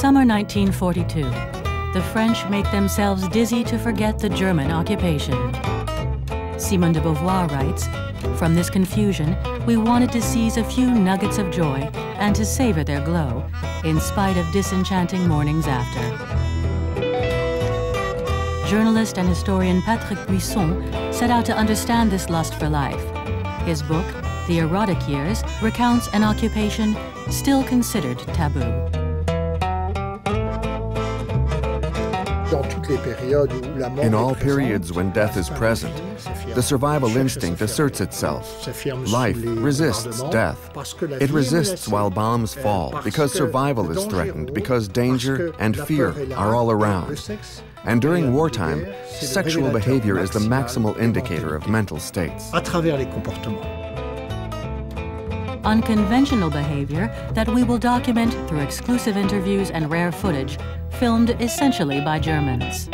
Summer 1942. The French make themselves dizzy to forget the German occupation. Simone de Beauvoir writes, "From this confusion, we wanted to seize a few nuggets of joy and to savor their glow, in spite of disenchanting mornings after." Journalist and historian Patrick Buisson set out to understand this lust for life. His book, The Erotic Years, recounts an occupation still considered taboo. In all periods when death is present, the survival instinct asserts itself. Life resists death. It resists while bombs fall, because survival is threatened, because danger and fear are all around. And during wartime, sexual behavior is the maximal indicator of mental states. Unconventional behavior that we will document through exclusive interviews and rare footage, filmed essentially by Germans.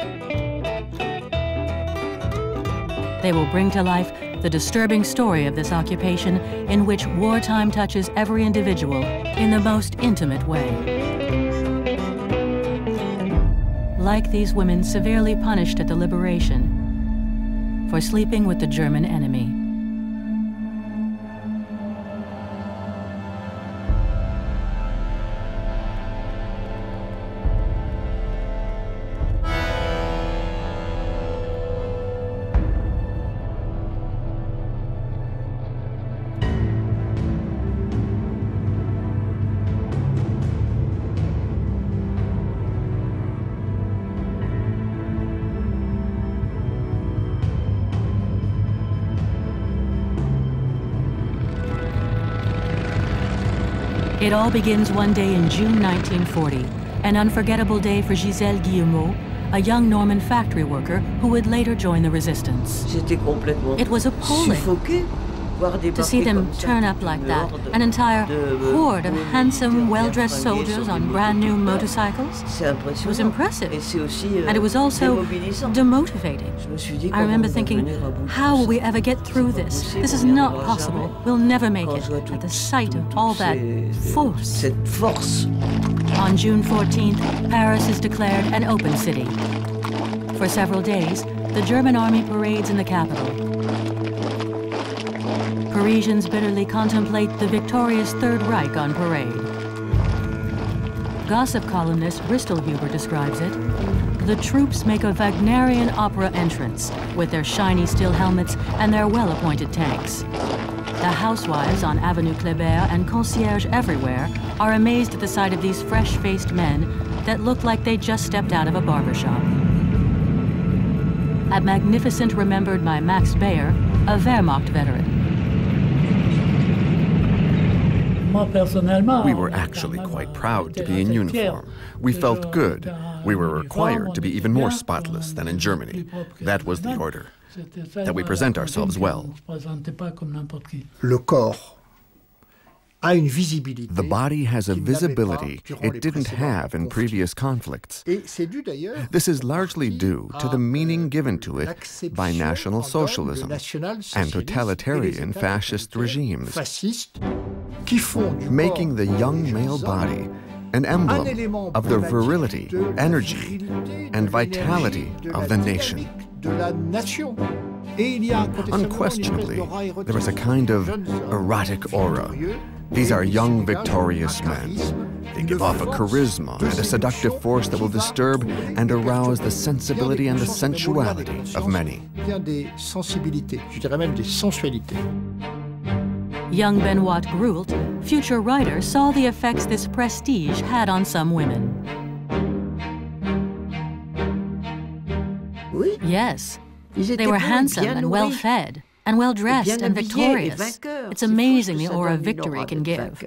They will bring to life the disturbing story of this occupation in which wartime touches every individual in the most intimate way. Like these women severely punished at the liberation for sleeping with the German enemy. It all begins one day in June 1940, an unforgettable day for Gisèle Guillemot, a young Norman factory worker who would later join the resistance. It was appalling to see them turn up like that, an entire horde of handsome, well-dressed soldiers on brand-new motorcycles. It was impressive, and it was also demotivating. I remember thinking, how will we ever get through this? This is not possible. We'll never make it at the sight of all that force. On June 14th, Paris is declared an open city. For several days, the German army parades in the capital. Parisians bitterly contemplate the victorious Third Reich on parade. Gossip columnist Bristol Huber describes it. The troops make a Wagnerian opera entrance with their shiny steel helmets and their well-appointed tanks. The housewives on Avenue Kléber and concierges everywhere are amazed at the sight of these fresh-faced men that look like they just stepped out of a barbershop. A magnificent remembered by Max Baer, a Wehrmacht veteran. We were actually quite proud to be in uniform. We felt good. We were required to be even more spotless than in Germany. That was the order, that we present ourselves well. The body has a visibility it didn't have in previous conflicts. This is largely due to the meaning given to it by National Socialism and totalitarian fascist regimes, making the young male body an emblem of the virility, energy, and vitality of the nation. Unquestionably, there is a kind of erotic aura. These are young, victorious men. They give off a charisma and a seductive force that will disturb and arouse the sensibility and the sensuality of many. Young Benoit Groult, future writer, saw the effects this prestige had on some women. Yes, they were handsome and well-fed, and well-dressed and victorious. It's amazing the aura of victory can give.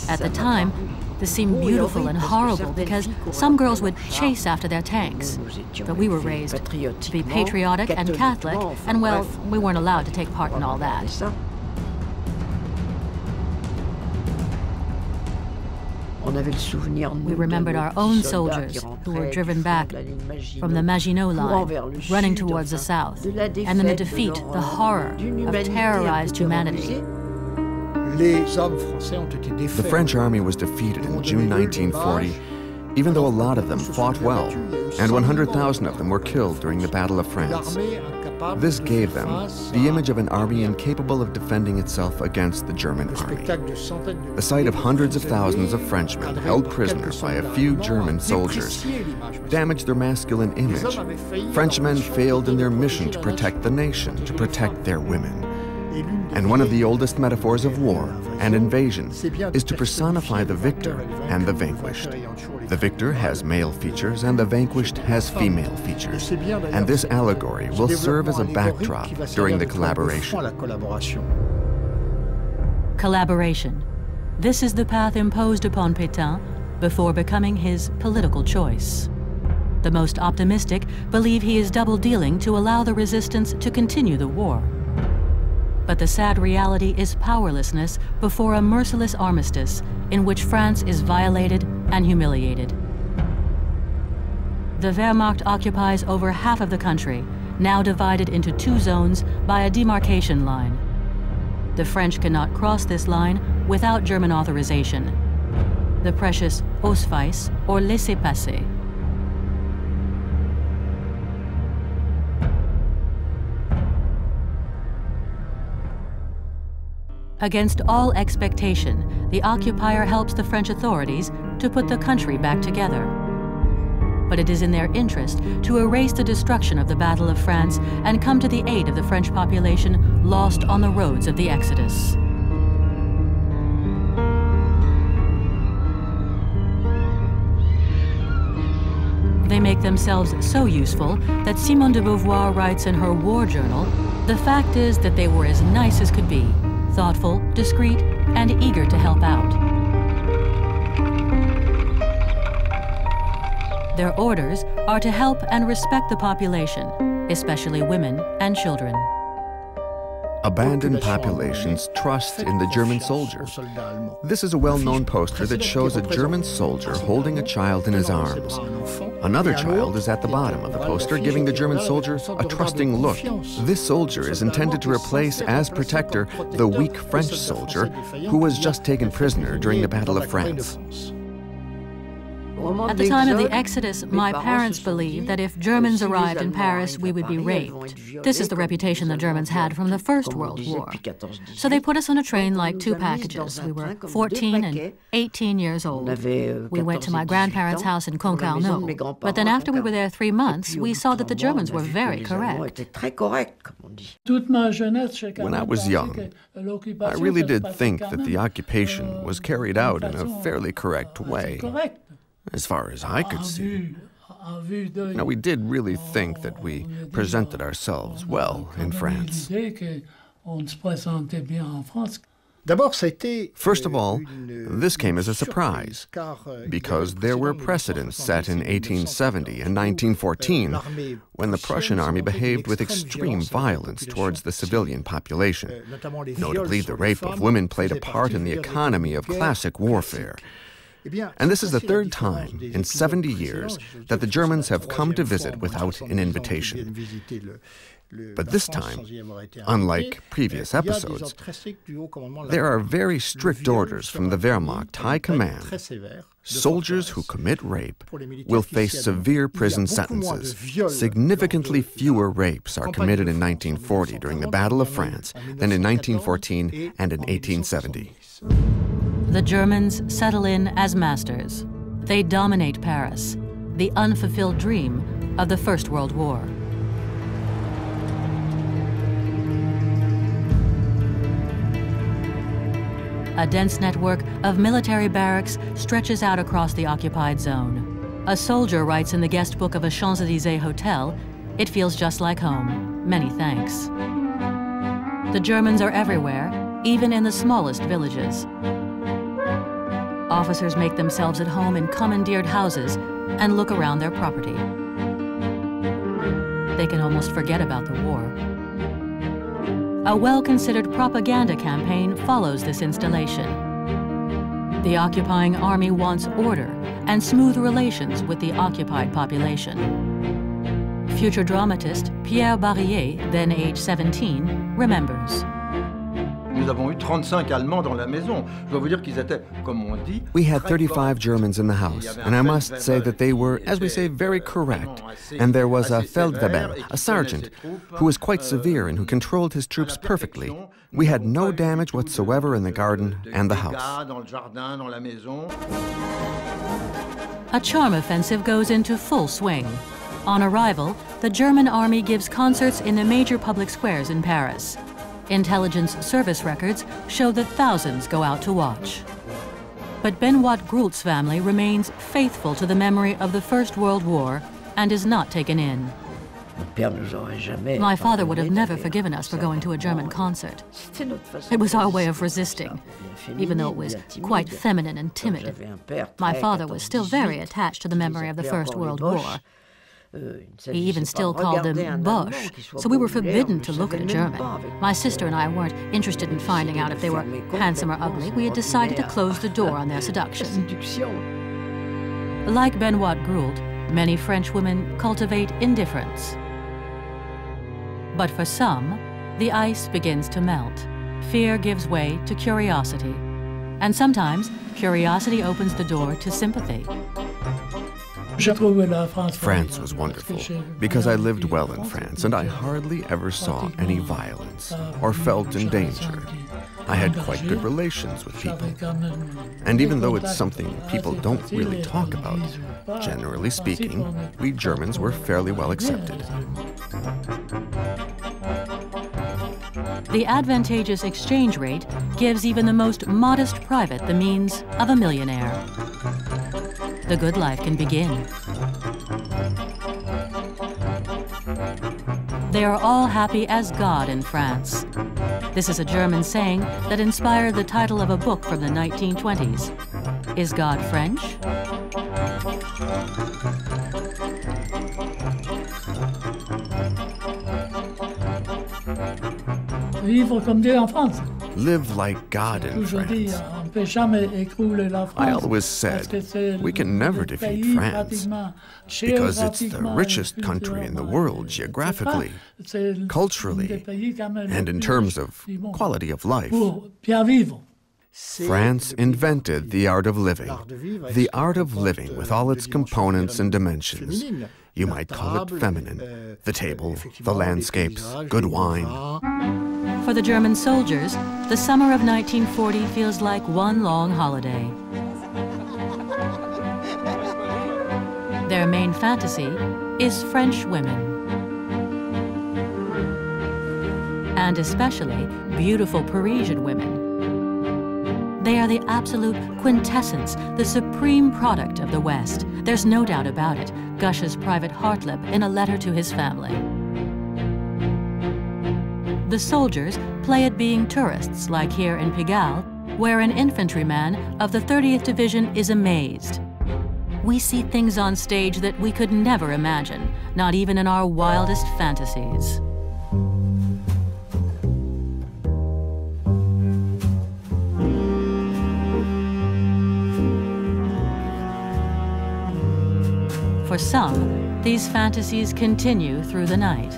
At the time, this seemed beautiful and horrible because some girls would chase after their tanks. But we were raised to be patriotic and Catholic, and well, we weren't allowed to take part in all that. We remembered our own soldiers who were driven back from the Maginot Line, running towards the south, and then the defeat, the horror of terrorized humanity. The French army was defeated in June 1940, even though a lot of them fought well, and 100,000 of them were killed during the Battle of France. This gave them the image of an army incapable of defending itself against the German army. The sight of hundreds of thousands of Frenchmen held prisoner by a few German soldiers damaged their masculine image. Frenchmen failed in their mission to protect the nation, to protect their women. And one of the oldest metaphors of war and invasion is to personify the victor and the vanquished. The victor has male features and the vanquished has female features. And this allegory will serve as a backdrop during the collaboration. Collaboration. This is the path imposed upon Pétain before becoming his political choice. The most optimistic believe he is double-dealing to allow the resistance to continue the war. But the sad reality is powerlessness before a merciless armistice in which France is violated and humiliated. The Wehrmacht occupies over half of the country, now divided into two zones by a demarcation line. The French cannot cross this line without German authorization. The precious Ausweis, or laissez-passer. Against all expectation, the occupier helps the French authorities to put the country back together. But it is in their interest to erase the destruction of the Battle of France and come to the aid of the French population lost on the roads of the Exodus. They make themselves so useful that Simone de Beauvoir writes in her war journal, "The fact is that they were as nice as could be, thoughtful, discreet, and eager to help out." Their orders are to help and respect the population, especially women and children. Abandoned populations trust in the German soldier. This is a well-known poster that shows a German soldier holding a child in his arms. Another child is at the bottom of the poster, giving the German soldier a trusting look. This soldier is intended to replace as protector the weak French soldier who was just taken prisoner during the Battle of France. At the time of the Exodus, my parents believed that if Germans arrived in Paris, we would be raped. This is the reputation the Germans had from the First World War. So they put us on a train like two packages. We were 14 and 18 years old. We went to my grandparents' house in Concarneau. But then after we were there 3 months, we saw that the Germans were very correct. When I was young, I really did think that the occupation was carried out in a fairly correct way. As far as I could see. Now, we did really think that we presented ourselves well in France. First of all, this came as a surprise, because there were precedents set in 1870 and 1914 when the Prussian army behaved with extreme violence towards the civilian population. Notably, the rape of women played a part in the economy of classic warfare. And this is the third time in 70 years that the Germans have come to visit without an invitation. But this time, unlike previous episodes, there are very strict orders from the Wehrmacht High Command. Soldiers who commit rape will face severe prison sentences. Significantly fewer rapes are committed in 1940 during the Battle of France than in 1914 and in 1870. The Germans settle in as masters. They dominate Paris, the unfulfilled dream of the First World War. A dense network of military barracks stretches out across the occupied zone. A soldier writes in the guest book of a Champs-Élysées hotel, "It feels just like home. Many thanks." The Germans are everywhere, even in the smallest villages. Officers make themselves at home in commandeered houses and look around their property. They can almost forget about the war. A well-considered propaganda campaign follows this installation. The occupying army wants order and smooth relations with the occupied population. Future dramatist Pierre Barrier, then age 17, remembers. Nous avons eu 35 Allemands dans la maison. Je dois vous dire qu'ils étaient, comme on dit, We had 35 Germans in the house, and I must say that they were, as we say, very correct. And there was a Feldwebel, a sergeant, who was quite severe and who controlled his troops perfectly. We had no damage whatsoever in the garden and the house. A charm offensive goes into full swing. On arrival, the German army gives concerts in the major public squares in Paris. Intelligence service records show that thousands go out to watch. But Benoit Groult's family remains faithful to the memory of the First World War and is not taken in. My father would have never forgiven us for going to a German concert. It was our way of resisting, even though it was quite feminine and timid. My father was still very attached to the memory of the First World War. He even still called them Boche, so we were forbidden to look at a German. My sister and I weren't interested in finding out if they were handsome or ugly. We had decided to close the door on their seduction. Like Benoit Groult, many French women cultivate indifference. But for some, the ice begins to melt. Fear gives way to curiosity. And sometimes, curiosity opens the door to sympathy. France was wonderful because I lived well in France and I hardly ever saw any violence or felt in danger. I had quite good relations with people. And even though it's something people don't really talk about, generally speaking, we Germans were fairly well accepted. The advantageous exchange rate gives even the most modest private the means of a millionaire. The good life can begin. They are all happy as God in France. This is a German saying that inspired the title of a book from the 1920s. Is God French? Vivre comme Dieu en France. Live like God in France. I always said, we can never defeat France because it's the richest country in the world geographically, culturally, and in terms of quality of life. France invented the art of living with all its components and dimensions. You might call it feminine, the table, the landscapes, good wine. For the German soldiers, the summer of 1940 feels like one long holiday. Their main fantasy is French women. And especially beautiful Parisian women. They are the absolute quintessence, the supreme product of the West. There's no doubt about it, gushes Private Hartlib in a letter to his family. The soldiers play at being tourists, like here in Pigalle, where an infantryman of the 30th Division is amazed. We see things on stage that we could never imagine, not even in our wildest fantasies. For some, these fantasies continue through the night.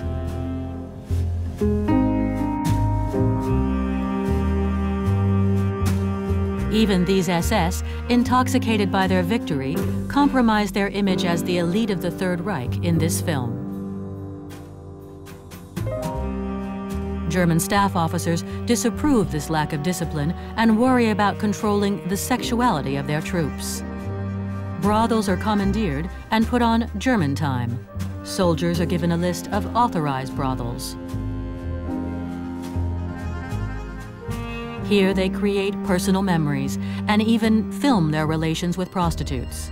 Even these SS, intoxicated by their victory, compromise their image as the elite of the Third Reich in this film. German staff officers disapprove this lack of discipline and worry about controlling the sexuality of their troops. Brothels are commandeered and put on German time. Soldiers are given a list of authorized brothels. Here they create personal memories and even film their relations with prostitutes.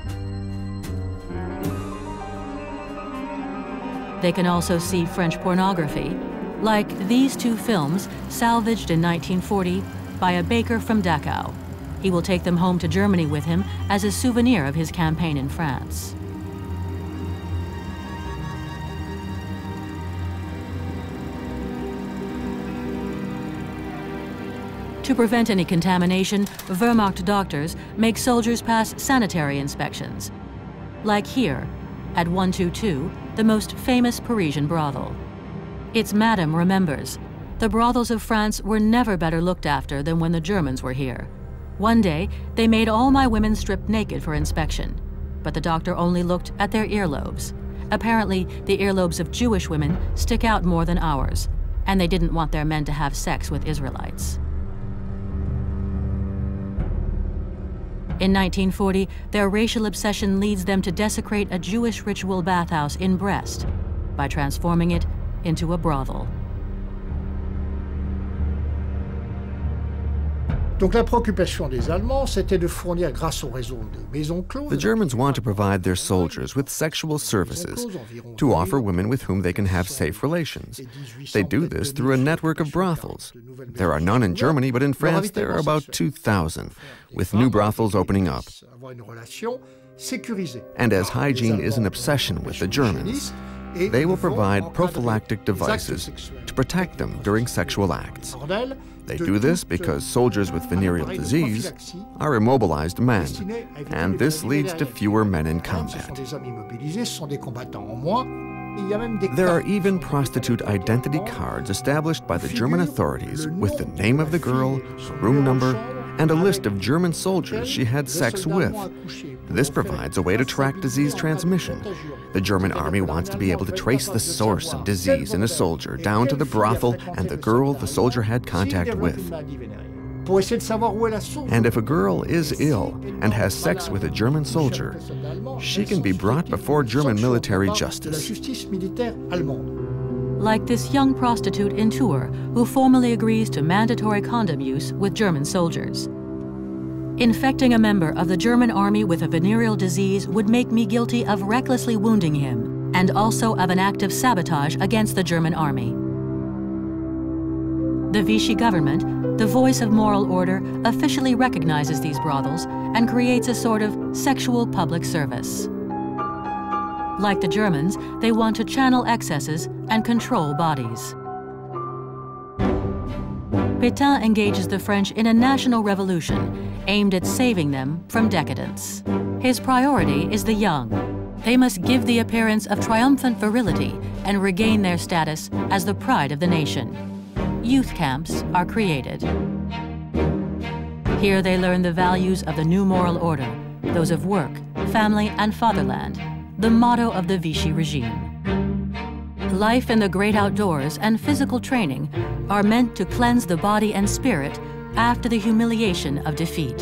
They can also see French pornography, like these two films salvaged in 1940 by a baker from Dachau. He will take them home to Germany with him as a souvenir of his campaign in France. To prevent any contamination, Wehrmacht doctors make soldiers pass sanitary inspections, like here at 122, the most famous Parisian brothel. Its Madame remembers. The brothels of France were never better looked after than when the Germans were here. One day, they made all my women strip naked for inspection, but the doctor only looked at their earlobes. Apparently, the earlobes of Jewish women stick out more than ours, and they didn't want their men to have sex with Israelites. In 1940, their racial obsession leads them to desecrate a Jewish ritual bathhouse in Brest by transforming it into a brothel. The Germans want to provide their soldiers with sexual services to offer women with whom they can have safe relations. They do this through a network of brothels. There are none in Germany, but in France there are about 2,000, with new brothels opening up. And as hygiene is an obsession with the Germans, they will provide prophylactic devices to protect them during sexual acts. They do this because soldiers with venereal disease are immobilized men, and this leads to fewer men in combat. There are even prostitute identity cards established by the German authorities with the name of the girl, room number, and a list of German soldiers she had sex with. This provides a way to track disease transmission. The German army wants to be able to trace the source of disease in a soldier down to the brothel and the girl the soldier had contact with. And if a girl is ill and has sex with a German soldier, she can be brought before German military justice. Like this young prostitute in Tours who formally agrees to mandatory condom use with German soldiers. Infecting a member of the German army with a venereal disease would make me guilty of recklessly wounding him and also of an act of sabotage against the German army. The Vichy government, the voice of moral order, officially recognizes these brothels and creates a sort of sexual public service. Like the Germans, they want to channel excesses and control bodies. Pétain engages the French in a national revolution aimed at saving them from decadence. His priority is the young. They must give the appearance of triumphant virility and regain their status as the pride of the nation. Youth camps are created. Here they learn the values of the new moral order, those of work, family, and fatherland, the motto of the Vichy regime. Life in the great outdoors and physical training are meant to cleanse the body and spirit after the humiliation of defeat.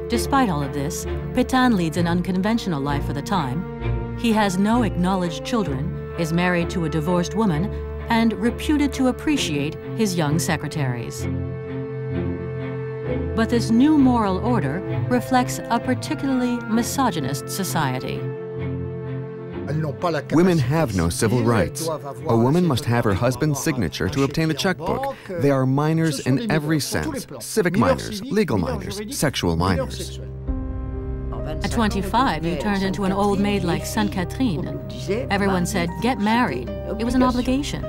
Despite all of this, Pétain leads an unconventional life for the time. He has no acknowledged children, is married to a divorced woman, and reputed to appreciate his young secretaries. But this new moral order reflects a particularly misogynist society. Women have no civil rights. A woman must have her husband's signature to obtain a checkbook. They are minors in every sense: civic minors, legal minors, sexual minors. At 25, you turned into an old maid like Sainte Catherine. Everyone said, get married. It was an obligation.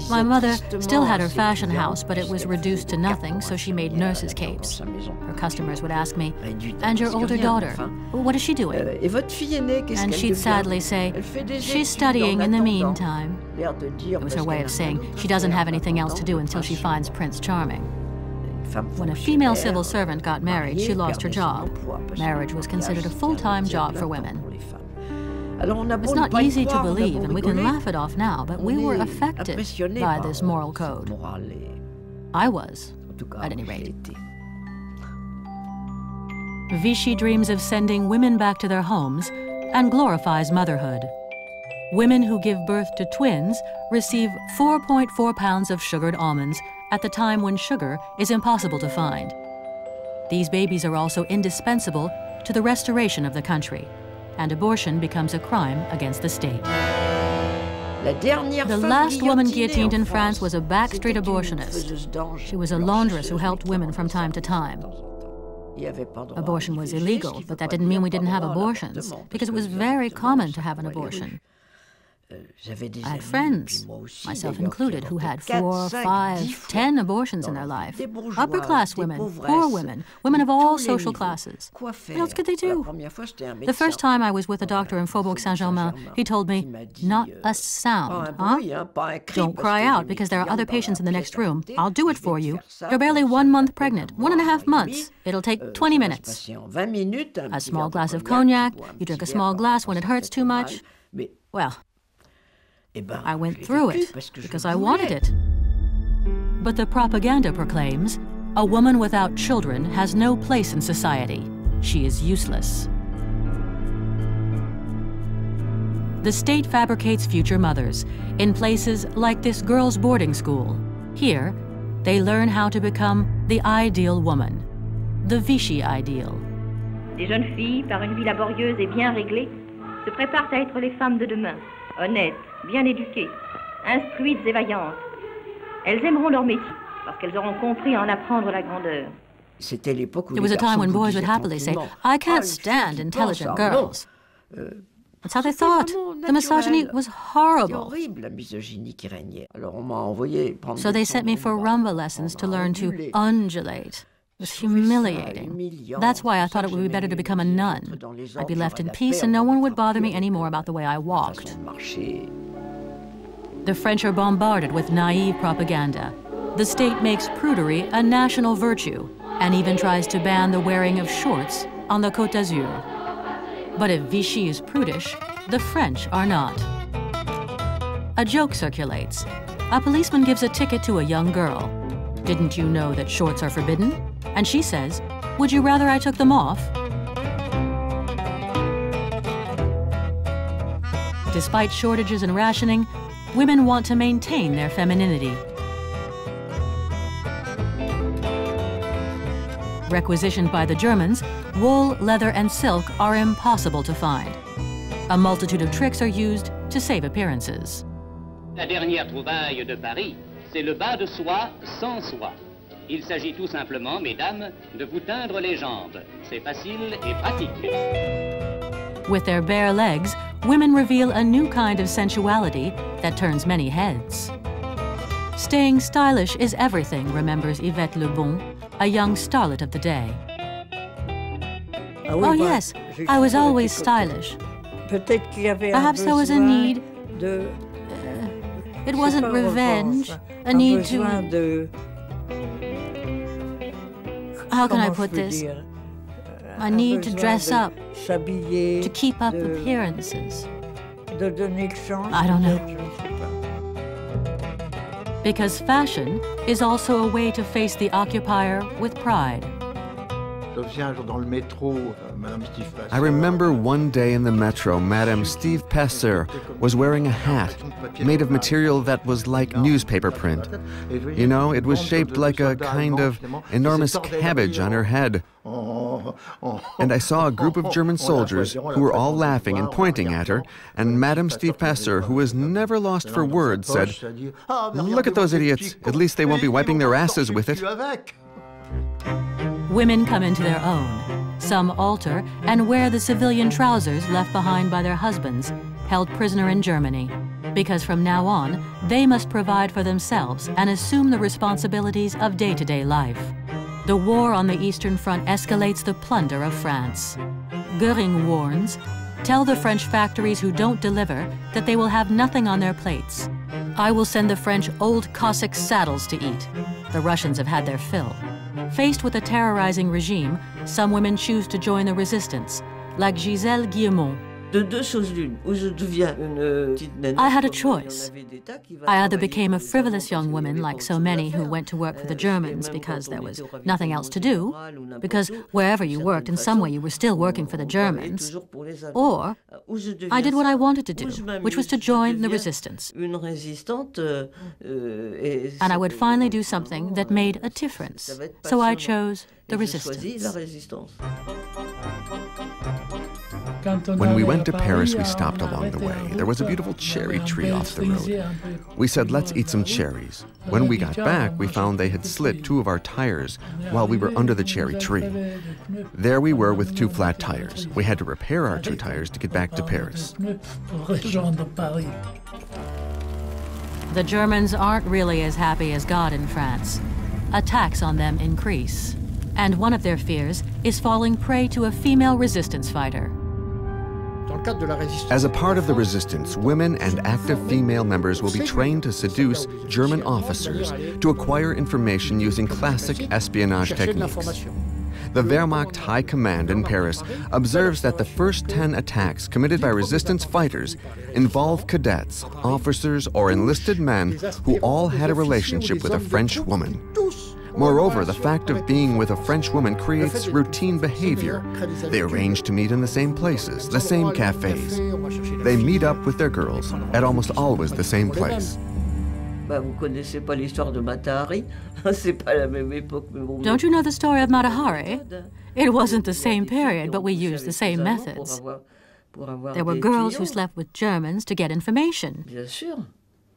My mother still had her fashion house, but it was reduced to nothing, so she made nurses' capes. Her customers would ask me, and your older daughter, what is she doing? And she'd sadly say, she's studying in the meantime. It was her way of saying she doesn't have anything else to do until she finds Prince Charming. When a female civil servant got married, she lost her job. Marriage was considered a full-time job for women. It's not easy to believe, and we can laugh it off now, but we were affected by this moral code. I was, at any rate. Vichy dreams of sending women back to their homes and glorifies motherhood. Women who give birth to twins receive 4.4 pounds of sugared almonds at the time when sugar is impossible to find. These babies are also indispensable to the restoration of the country, and abortion becomes a crime against the state. The last woman guillotined in France was a backstreet abortionist. She was a laundress who helped women from time to time. Abortion was illegal, but that didn't mean we didn't have abortions, because it was very common to have an abortion. I had friends, myself included, who had 4, 5, 10 abortions in their life. Upper-class women, poor women, women of all social classes. What else could they do? The first time I was with a doctor in Faubourg Saint-Germain, he told me, not a sound, huh? Don't cry out, because there are other patients in the next room. I'll do it for you. You're barely 1 month pregnant, 1.5 months. It'll take 20 minutes. A small glass of cognac, you drink a small glass when it hurts too much. Well, I went through it because I wanted it. But the propaganda proclaims, a woman without children has no place in society. She is useless. The state fabricates future mothers in places like this girls' boarding school. Here, they learn how to become the ideal woman, the Vichy ideal. Des jeunes filles, par une vie laborieuse et bien réglée, se préparent à être les femmes de demain, honnêtes, bien éduquées, instruites et vaillantes. Elles aimeront leur métier parce qu'elles auront compris à en apprendre la grandeur. There was a time when boys would happily say, I can't stand intelligent girls. That's how they thought. The misogyny was horrible. So they sent me for rumba lessons to learn to undulate. It was humiliating. That's why I thought it would be better to become a nun. I'd be left in peace and no one would bother me anymore about the way I walked. The French are bombarded with naive propaganda. The state makes prudery a national virtue and even tries to ban the wearing of shorts on the Côte d'Azur. But if Vichy is prudish, the French are not. A joke circulates. A policeman gives a ticket to a young girl. Didn't you know that shorts are forbidden? And she says, would you rather I took them off? Despite shortages and rationing, women want to maintain their femininity. Requisitioned by the Germans, wool, leather, and silk are impossible to find. A multitude of tricks are used to save appearances. La dernière trouvaille de Paris, c'est le bas de soie sans soie. Il s'agit tout simplement, mesdames, de vous teindre les jambes. C'est facile et pratique. With their bare legs, women reveal a new kind of sensuality that turns many heads. Staying stylish is everything, remembers Yvette Le Bon, a young starlet of the day. Oh yes, I was always stylish. Perhaps there was a need. It wasn't revenge, a need to... How can I put this? A need to dress up, to keep up appearances. I don't know. Because fashion is also a way to face the occupier with pride. I remember one day in the metro, Madame Steve Passeur was wearing a hat made of material that was like newspaper print. You know, it was shaped like a kind of enormous cabbage on her head. And I saw a group of German soldiers who were all laughing and pointing at her, and Madame Steve Passeur, who was never lost for words, said, "Look at those idiots. At least they won't be wiping their asses with it." Women come into their own. Some alter and wear the civilian trousers left behind by their husbands, held prisoner in Germany. Because from now on, they must provide for themselves and assume the responsibilities of day-to-day life. The war on the Eastern Front escalates the plunder of France. Goering warns, tell the French factories who don't deliver that they will have nothing on their plates. I will send the French old Cossack saddles to eat. The Russians have had their fill. Faced with a terrorizing regime, some women choose to join the resistance, like Gisèle Guillemot. I had a choice. I either became a frivolous young woman like so many who went to work for the Germans because there was nothing else to do, because wherever you worked in some way you were still working for the Germans, or I did what I wanted to do, which was to join the resistance. And I would finally do something that made a difference. So I chose the resistance. When we went to Paris, we stopped along the way. There was a beautiful cherry tree off the road. We said, let's eat some cherries. When we got back, we found they had slit 2 of our tires while we were under the cherry tree. There we were with 2 flat tires. We had to repair our 2 tires to get back to Paris. The Germans aren't really as happy as God in France. Attacks on them increase. And one of their fears is falling prey to a female resistance fighter. As a part of the resistance, women and active female members will be trained to seduce German officers to acquire information using classic espionage techniques. The Wehrmacht High Command in Paris observes that the first 10 attacks committed by resistance fighters involve cadets, officers, or enlisted men who all had a relationship with a French woman. Moreover, the fact of being with a French woman creates routine behavior. They arrange to meet in the same places, the same cafes. They meet up with their girls at almost always the same place. Don't you know the story of Matahari? It wasn't the same period, but we used the same methods. There were girls who slept with Germans to get information.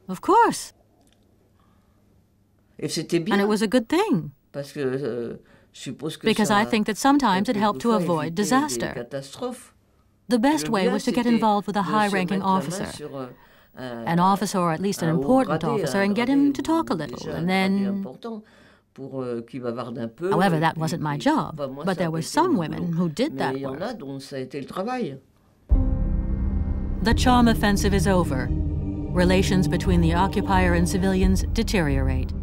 Of course. And it was a good thing. Because I think that sometimes it helped to avoid disaster. The best way was to get involved with a high-ranking officer. An officer, or at least an important officer, and get him to talk a little, and then... However, that wasn't my job, but there were some women who did that work. The Cham offensive is over. Relations between the occupier and civilians deteriorate.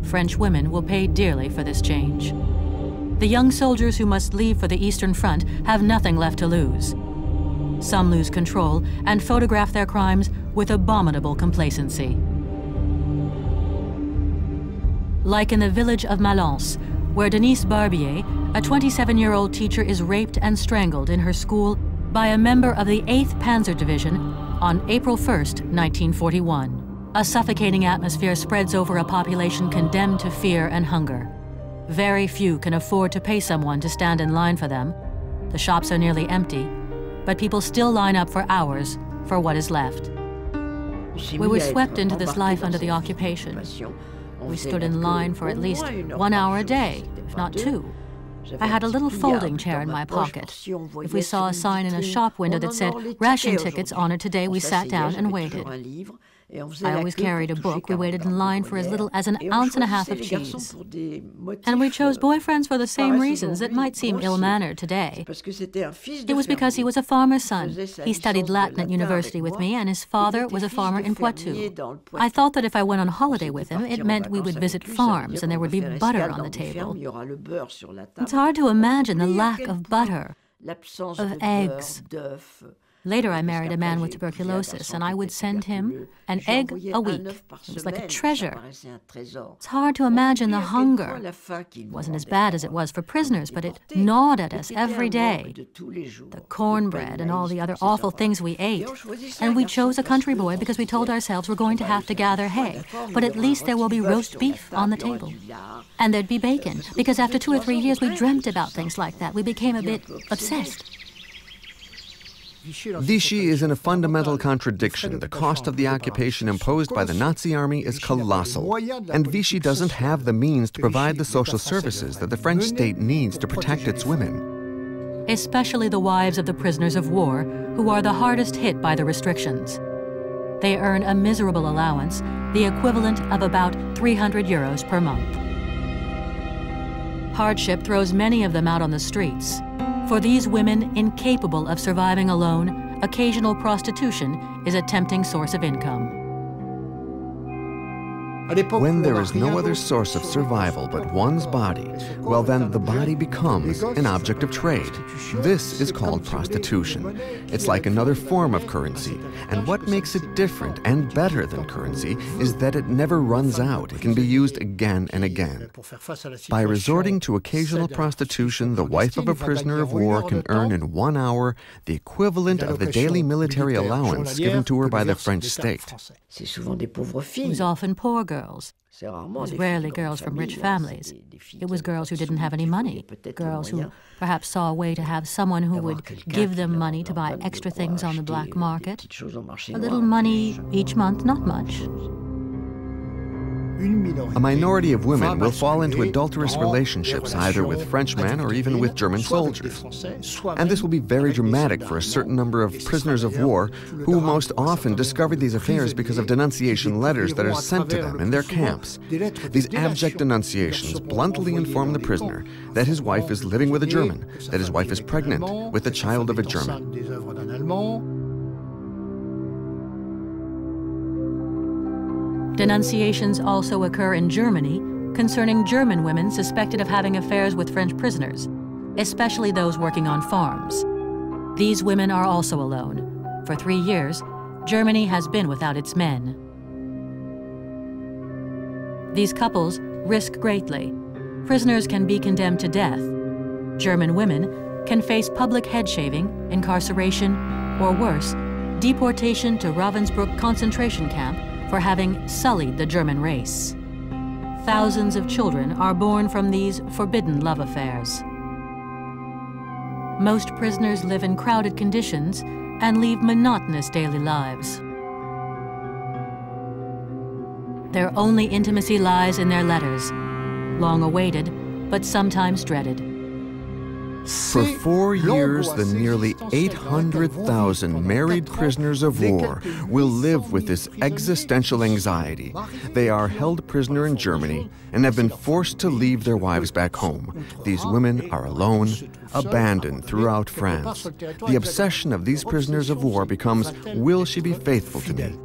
French women will pay dearly for this change. The young soldiers who must leave for the Eastern Front have nothing left to lose. Some lose control and photograph their crimes with abominable complacency. Like in the village of Malence, where Denise Barbier, a 27-year-old teacher, is raped and strangled in her school by a member of the 8th Panzer Division on April 1st, 1941. A suffocating atmosphere spreads over a population condemned to fear and hunger. Very few can afford to pay someone to stand in line for them. The shops are nearly empty, but people still line up for hours for what is left. We were swept into this life under the occupation. We stood in line for at least 1 hour a day, if not 2. I had a little folding chair in my pocket. If we saw a sign in a shop window that said, "Ration tickets honored today," we sat down and waited. I always carried a book. We waited in line for as little as an ounce and a half of cheese. And we chose boyfriends for the same reasons that might seem ill-mannered today. It was because he was a farmer's son. He studied Latin at university with me, and his father was a farmer in Poitou. I thought that if I went on holiday with him, it meant we would visit farms and there would be butter on the table. It's hard to imagine the lack of butter, of eggs. Later, I married a man with tuberculosis, and I would send him an egg a week. It was like a treasure. It's hard to imagine the hunger. It wasn't as bad as it was for prisoners, but it gnawed at us every day. The cornbread and all the other awful things we ate. And we chose a country boy because we told ourselves we're going to have to gather hay, but at least there will be roast beef on the table. And there'd be bacon, because after 2 or 3 years we dreamt about things like that. We became a bit obsessed. Vichy is in a fundamental contradiction. The cost of the occupation imposed by the Nazi army is colossal, and Vichy doesn't have the means to provide the social services that the French state needs to protect its women. Especially the wives of the prisoners of war, who are the hardest hit by the restrictions. They earn a miserable allowance, the equivalent of about 300 euros per month. Hardship throws many of them out on the streets. For these women incapable of surviving alone, occasional prostitution is a tempting source of income. When there is no other source of survival but one's body, well then the body becomes an object of trade. This is called prostitution. It's like another form of currency, and what makes it different and better than currency is that it never runs out. It can be used again and again. By resorting to occasional prostitution, the wife of a prisoner of war can earn in 1 hour the equivalent of the daily military allowance given to her by the French state. It was often poor girls. It was rarely girls from rich families. It was girls who didn't have any money, girls who perhaps saw a way to have someone who would give them money to buy extra things on the black market. A little money each month, not much. A minority of women will fall into adulterous relationships either with Frenchmen or even with German soldiers. And this will be very dramatic for a certain number of prisoners of war who most often discover these affairs because of denunciation letters that are sent to them in their camps. These abject denunciations bluntly inform the prisoner that his wife is living with a German, that his wife is pregnant with the child of a German. Denunciations also occur in Germany concerning German women suspected of having affairs with French prisoners, especially those working on farms. These women are also alone. For 3 years, Germany has been without its men. These couples risk greatly. Prisoners can be condemned to death. German women can face public head shaving, incarceration, or worse, deportation to Ravensbrück concentration camp for having sullied the German race. Thousands of children are born from these forbidden love affairs. Most prisoners live in crowded conditions and lead monotonous daily lives. Their only intimacy lies in their letters, long awaited, but sometimes dreaded. For 4 years, the nearly 800,000 married prisoners of war will live with this existential anxiety. They are held prisoner in Germany and have been forced to leave their wives back home. These women are alone, abandoned throughout France. The obsession of these prisoners of war becomes, will she be faithful to me?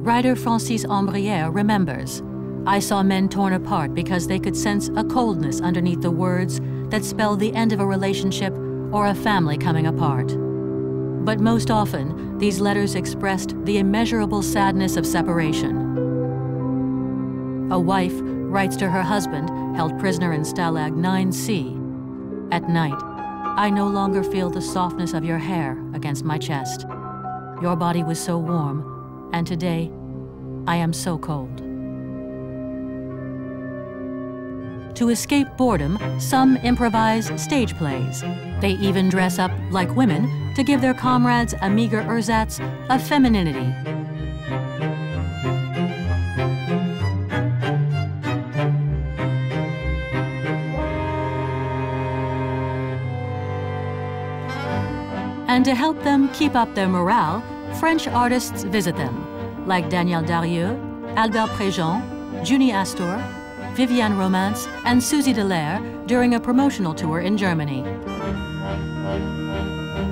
Writer Francis Ambrière remembers, I saw men torn apart because they could sense a coldness underneath the words that spell the end of a relationship or a family coming apart. But most often, these letters expressed the immeasurable sadness of separation. A wife writes to her husband, held prisoner in Stalag 9C, "At night, I no longer feel the softness of your hair against my chest. Your body was so warm, and today, I am so cold." To escape boredom, some improvise stage plays. They even dress up like women to give their comrades a meager ersatz of femininity. And to help them keep up their morale, French artists visit them, like Daniel Darieux, Albert Préjean, Junie Astor, Viviane Romance, and Suzy Delaire during a promotional tour in Germany.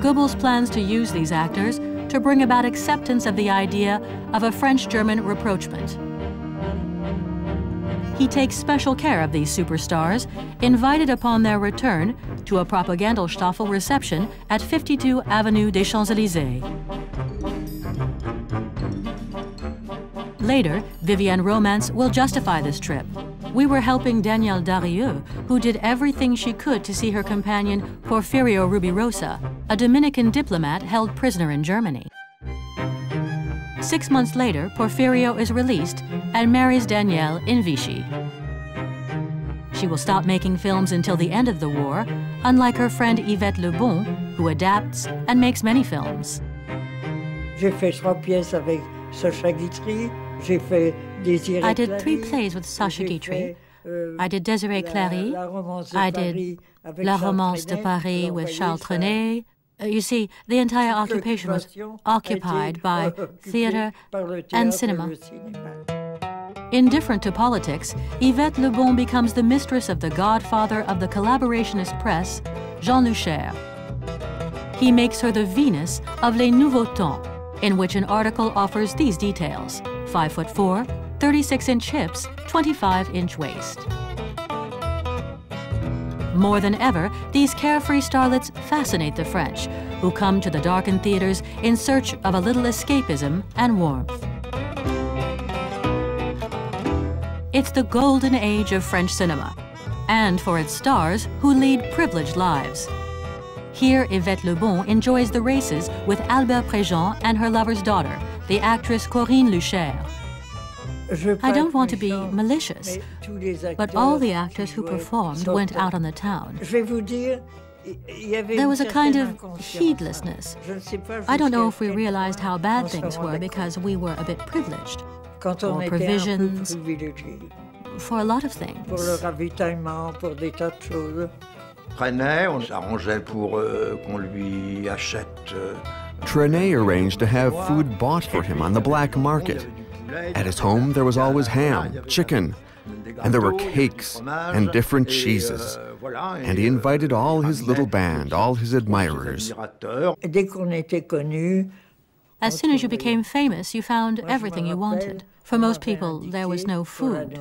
Goebbels plans to use these actors to bring about acceptance of the idea of a French-German rapprochement. He takes special care of these superstars, invited upon their return to a Propagandelstaffel reception at 52 Avenue des Champs-Élysées. Later, Viviane Romance will justify this trip. We were helping Danielle Darieux, who did everything she could to see her companion Porfirio Rubirosa, a Dominican diplomat held prisoner in Germany. 6 months later, Porfirio is released and marries Danielle in Vichy. She will stop making films until the end of the war, unlike her friend Yvette Le Bon, who adapts and makes many films. J'ai fait 3 pièces avec Sacha Guitry. J'ai fait Désiré I did 3 plays with Sacha Guitry. I did Désiré Clary. I did La Romance de Paris with Charles Trenet. You see, the entire occupation was occupied by theater and cinema. Indifferent to politics, Yvette Le Bon becomes the mistress of the godfather of the collaborationist press, Jean Luchaire. He makes her the Venus of Les Nouveaux Temps, in which an article offers these details: 5'4", 36-inch hips, 25-inch waist. More than ever, these carefree starlets fascinate the French, who come to the darkened theaters in search of a little escapism and warmth. It's the golden age of French cinema, and for its stars who lead privileged lives. Here, Yvette Le Bon enjoys the races with Albert Préjean and her lover's daughter, the actress Corinne Luchaire. I don't want to be malicious, but all the actors who performed went out on the town. There was a kind of heedlessness. I don't know if we realized how bad things were because we were a bit privileged. For provisions, for a lot of things. Trenet arranged to have food bought for him on the black market. At his home, there was always ham, chicken, and there were cakes and different cheeses. And he invited all his little band, all his admirers. As soon as you became famous, you found everything you wanted. For most people, there was no food.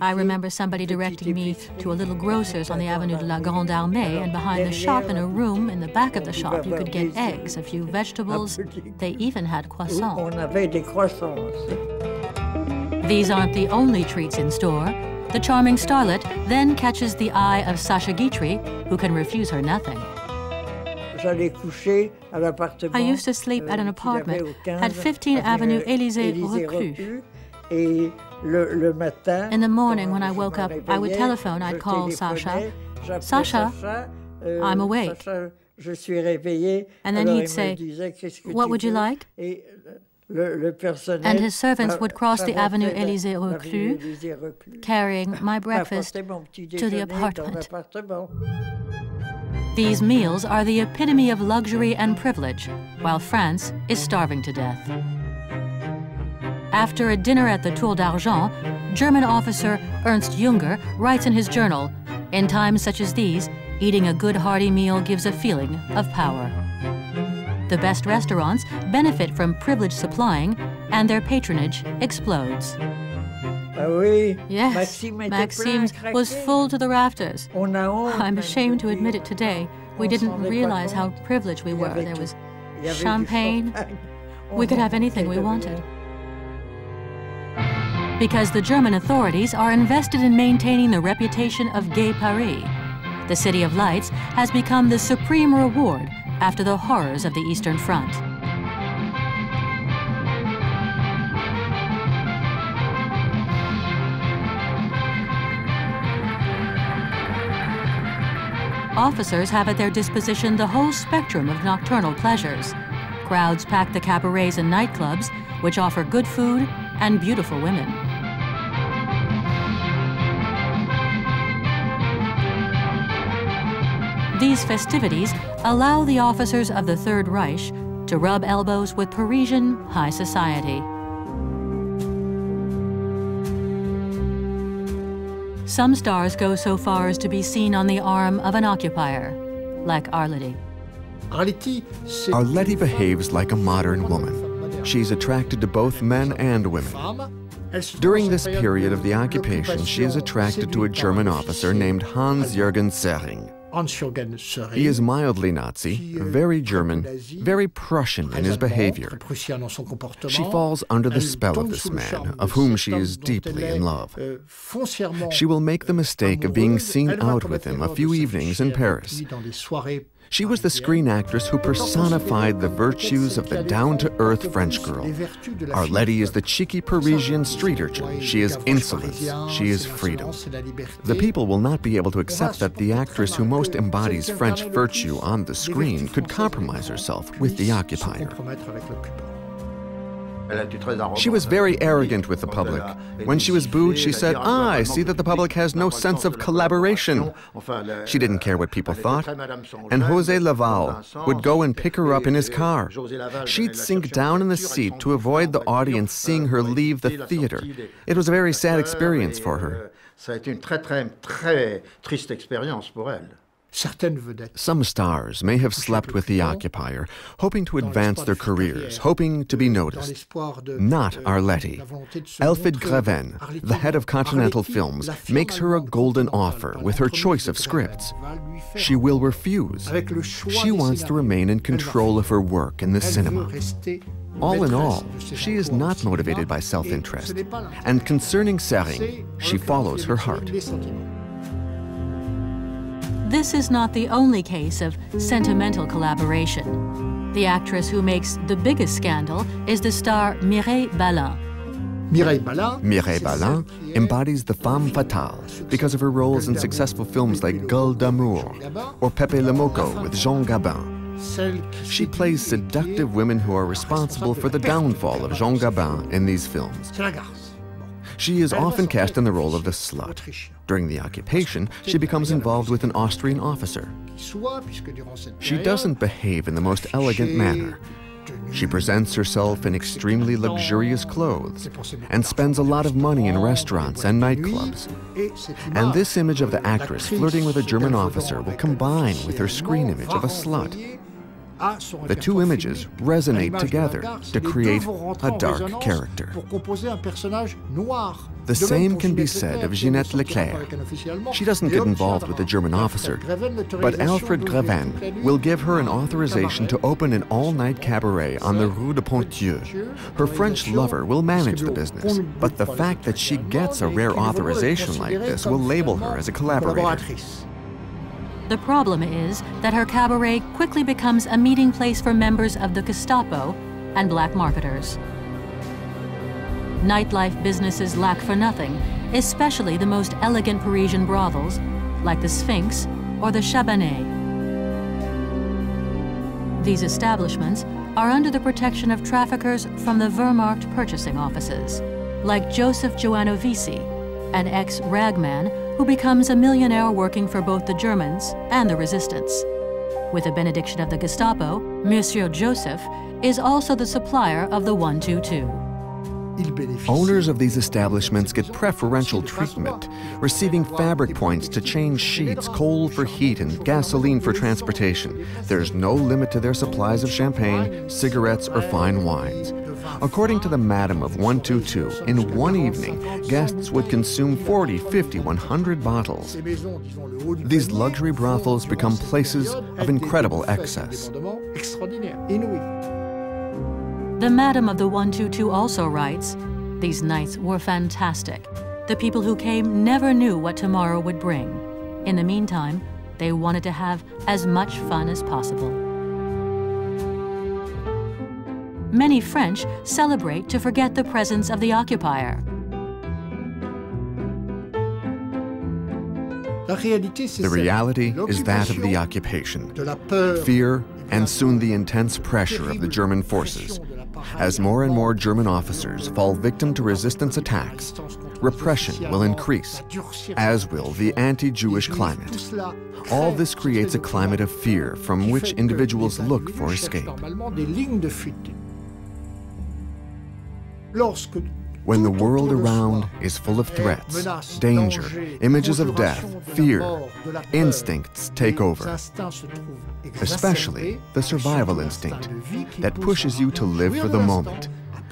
I remember somebody directing me to a little grocer's on the Avenue de la Grande Armée, and behind the shop, in a room in the back of the shop, you could get eggs, a few vegetables. They even had croissants. These aren't the only treats in store. The charming starlet then catches the eye of Sacha Guitry, who can refuse her nothing. I used to sleep at an apartment at 15 Avenue Élysée-Reclus. In the morning when I woke up, I would telephone, I'd call Sacha. Sacha, I'm awake. And then he'd say, what would you like? And his servants would cross the Avenue Élysée-Reclus, carrying my breakfast to the apartment. These meals are the epitome of luxury and privilege, while France is starving to death. After a dinner at the Tour d'Argent, German officer Ernst Junger writes in his journal, "In times such as these, eating a good hearty meal gives a feeling of power." The best restaurants benefit from privilege supplying, and their patronage explodes. Yes, Maxime's was full to the rafters. I'm ashamed to admit it today. We didn't realize how privileged we were. There was champagne. We could have anything we wanted. Because the German authorities are invested in maintaining the reputation of Gay Paris. The City of Lights has become the supreme reward after the horrors of the Eastern Front. Officers have at their disposition the whole spectrum of nocturnal pleasures. Crowds pack the cabarets and nightclubs, which offer good food and beautiful women. These festivities allow the officers of the Third Reich to rub elbows with Parisian high society. Some stars go so far as to be seen on the arm of an occupier, like Arletty. Arletty behaves like a modern woman. She's attracted to both men and women. During this period of the occupation, she is attracted to a German officer named Hans-Jürgen Sering. He is mildly Nazi, very German, very Prussian in his behavior. She falls under the spell of this man, of whom she is deeply in love. She will make the mistake of being seen out with him a few evenings in Paris. She was the screen actress who personified the virtues of the down-to-earth French girl. Arletty is the cheeky Parisian street urchin. She is insolence. She is freedom. The people will not be able to accept that the actress who most embodies French virtue on the screen could compromise herself with the occupier. She was very arrogant with the public. When she was booed, she said, "Ah, I see that the public has no sense of collaboration." She didn't care what people thought. And José Laval would go and pick her up in his car. She'd sink down in the seat to avoid the audience seeing her leave the theater. It was a very sad experience for her. Some stars may have slept with the occupier, hoping to advance their careers, hoping to be noticed. Not Arletty. Elfriede Greven, the head of Continental Films, makes her a golden offer with her choice of scripts. She will refuse. She wants to remain in control of her work in the cinema. All in all, she is not motivated by self-interest. And concerning Sering, she follows her heart. This is not the only case of sentimental collaboration. The actress who makes the biggest scandal is the star Mireille Balin. Mireille Balin embodies the femme fatale because of her roles in successful films like Gueule d'Amour or Pepe le Moko with Jean Gabin. She plays seductive women who are responsible for the downfall of Jean Gabin in these films. She is often cast in the role of the slut. During the occupation, she becomes involved with an Austrian officer. She doesn't behave in the most elegant manner. She presents herself in extremely luxurious clothes and spends a lot of money in restaurants and nightclubs. And this image of the actress flirting with a German officer will combine with her screen image of a slut. The two images resonate together to create a dark character. The same can be said of Ginette Leclerc. She doesn't get involved with the German officer, but Alfred Greven will give her an authorization to open an all-night cabaret on the Rue de Ponthieu. Her French lover will manage the business, but the fact that she gets a rare authorization like this will label her as a collaborator. The problem is that her cabaret quickly becomes a meeting place for members of the Gestapo and black marketers. Nightlife businesses lack for nothing, especially the most elegant Parisian brothels, like the Sphinx or the Chabanais. These establishments are under the protection of traffickers from the Wehrmacht purchasing offices, like Joseph Joanovici, an ex-ragman who becomes a millionaire working for both the Germans and the resistance. With the benediction of the Gestapo, Monsieur Joseph is also the supplier of the 122. Owners of these establishments get preferential treatment, receiving fabric points to change sheets, coal for heat, and gasoline for transportation. There's no limit to their supplies of champagne, cigarettes, or fine wines. According to the Madam of 122, in one evening, guests would consume 40, 50, 100 bottles. These luxury brothels become places of incredible excess. The Madam of the 122 also writes, "These nights were fantastic. The people who came never knew what tomorrow would bring. In the meantime, they wanted to have as much fun as possible." Many French celebrate to forget the presence of the occupier. The reality is that of the occupation, fear, and soon the intense pressure of the German forces. As more and more German officers fall victim to resistance attacks, repression will increase, as will the anti-Jewish climate. All this creates a climate of fear from which individuals look for escape. When the world around is full of threats, danger, images of death, fear, instincts take over. Especially the survival instinct that pushes you to live for the moment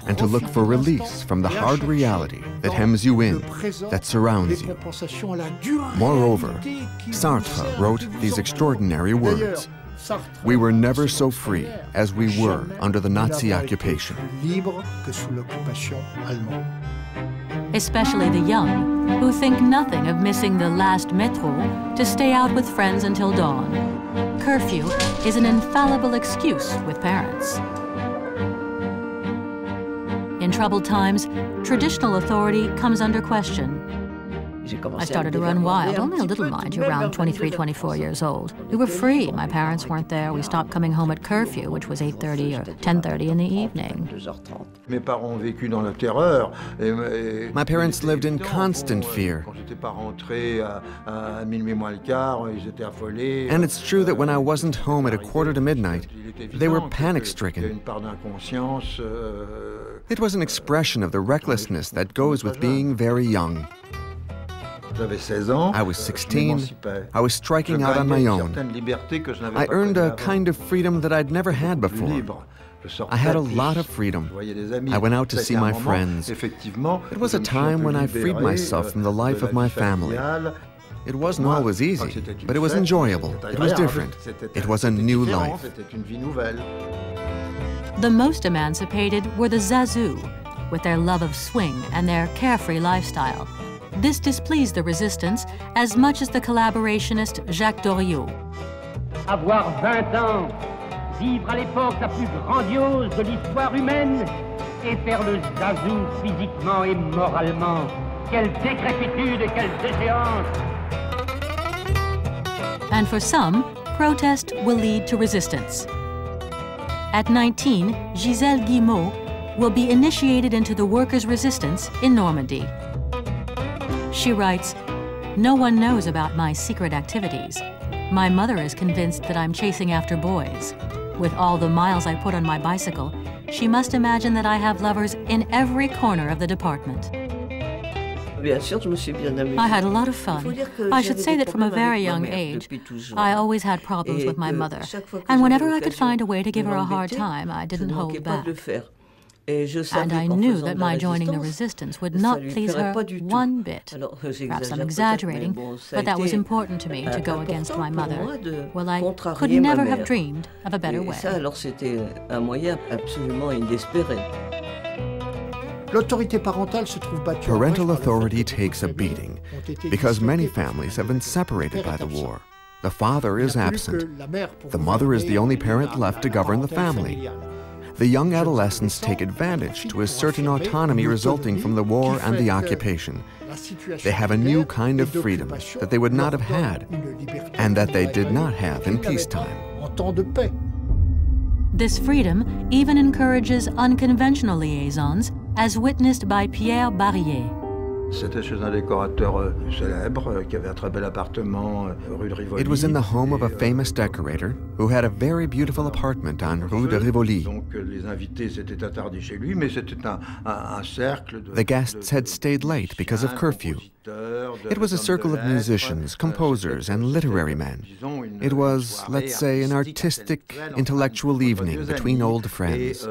and to look for release from the hard reality that hems you in, that surrounds you. Moreover, Sartre wrote these extraordinary words: "We were never so free as we were under the Nazi occupation." Especially the young, who think nothing of missing the last metro to stay out with friends until dawn. Curfew is an infallible excuse with parents. In troubled times, traditional authority comes under question. I started to run wild, only a little, mind you, around 23, 24 years old. We were free. My parents weren't there. We stopped coming home at curfew, which was 8:30 or 10:30 in the evening. My parents lived in constant fear. And it's true that when I wasn't home at 1:45, they were panic-stricken. It was an expression of the recklessness that goes with being very young. I was 16. I was striking out on my own. I earned a kind of freedom that I'd never had before. I had a lot of freedom. I went out to see my friends. It was a time when I freed myself from the life of my family. It wasn't always easy, but it was enjoyable. It was different. It was a new life. The most emancipated were the Zazou, with their love of swing and their carefree lifestyle. This displeased the resistance as much as the collaborationist Jacques Doriot. Avoir 20 ans, vivre à l'époque la plus grandiose de l'histoire humaine et faire le zazou physiquement et moralement. Quelle décrépitude et quelle déchéance! And for some, protest will lead to resistance. At 19, Gisèle Guillemot will be initiated into the workers' resistance in Normandy. She writes, "No one knows about my secret activities. My mother is convinced that I'm chasing after boys. With all the miles I put on my bicycle, she must imagine that I have lovers in every corner of the department." I had a lot of fun. I should say that from a very young age, I always had problems with my mother, and whenever I could find a way to give her a hard time, I didn't hold back. And I knew that my joining the resistance would not please her one bit. Perhaps I'm exaggerating, but that was important to me, to go against my mother. Well, I could never have dreamed of a better way. Parental authority takes a beating because many families have been separated by the war. The father is absent. The mother is the only parent left to govern the family. The young adolescents take advantage to a certain autonomy resulting from the war and the occupation. They have a new kind of freedom that they would not have had and that they did not have in peacetime. This freedom even encourages unconventional liaisons, as witnessed by Pierre Barrier. C'était chez un décorateur célèbre qui avait un très bel appartement rue de Rivoli. It was in the home of a famous decorator who had a very beautiful apartment on Rue de Rivoli. Donc les invités s'étaient attardés chez lui, mais c'était un cercle de. The guests had stayed late because of curfew. It was a circle of musicians, composers, and literary men. It was, let's say, an artistic, intellectual evening between old friends.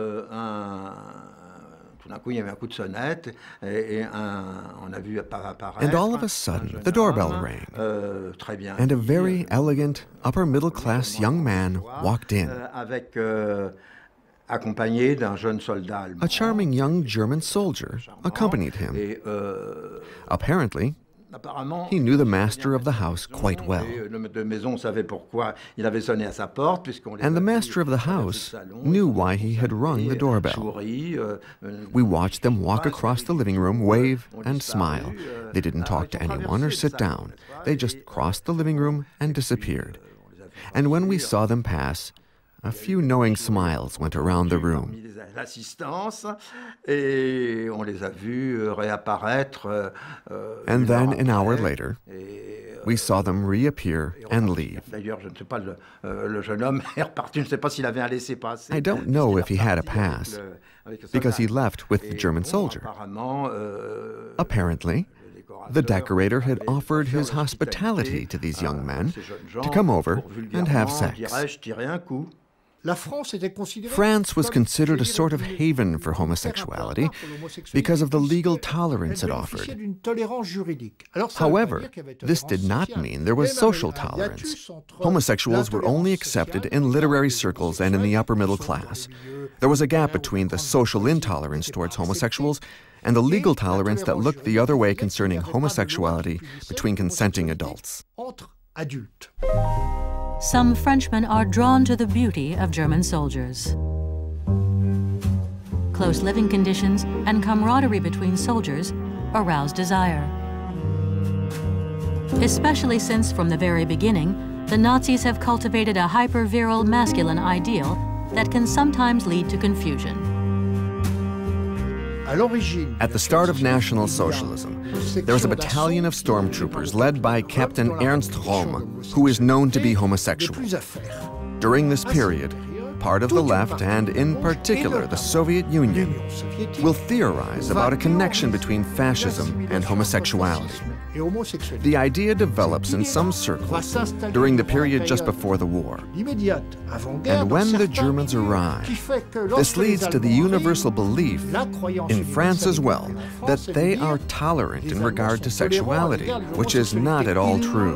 And all of a sudden, the doorbell rang, and a very elegant, upper-middle-class young man walked in. A charming young German soldier accompanied him. Apparently, he knew the master of the house quite well. And the master of the house knew why he had rung the doorbell. We watched them walk across the living room, wave and smile. They didn't talk to anyone or sit down. They just crossed the living room and disappeared. And when we saw them pass, a few knowing smiles went around the room. And then, an hour later, we saw them reappear and leave. I don't know if he had a pass, because he left with the German soldier. Apparently, the decorator had offered his hospitality to these young men to come over and have sex. France was considered a sort of haven for homosexuality because of the legal tolerance it offered. However, this did not mean there was social tolerance. Homosexuals were only accepted in literary circles and in the upper middle class. There was a gap between the social intolerance towards homosexuals and the legal tolerance that looked the other way concerning homosexuality between consenting adults. Some Frenchmen are drawn to the beauty of German soldiers. Close living conditions and camaraderie between soldiers arouse desire. Especially since, from the very beginning, the Nazis have cultivated a hyper-virile masculine ideal that can sometimes lead to confusion. At the start of National Socialism, there was a battalion of stormtroopers led by Captain Ernst Röhm, who is known to be homosexual. During this period, part of the left, and in particular the Soviet Union, will theorize about a connection between fascism and homosexuality. The idea develops in some circles during the period just before the war. And when the Germans arrive, this leads to the universal belief, in France as well, that they are tolerant in regard to sexuality, which is not at all true.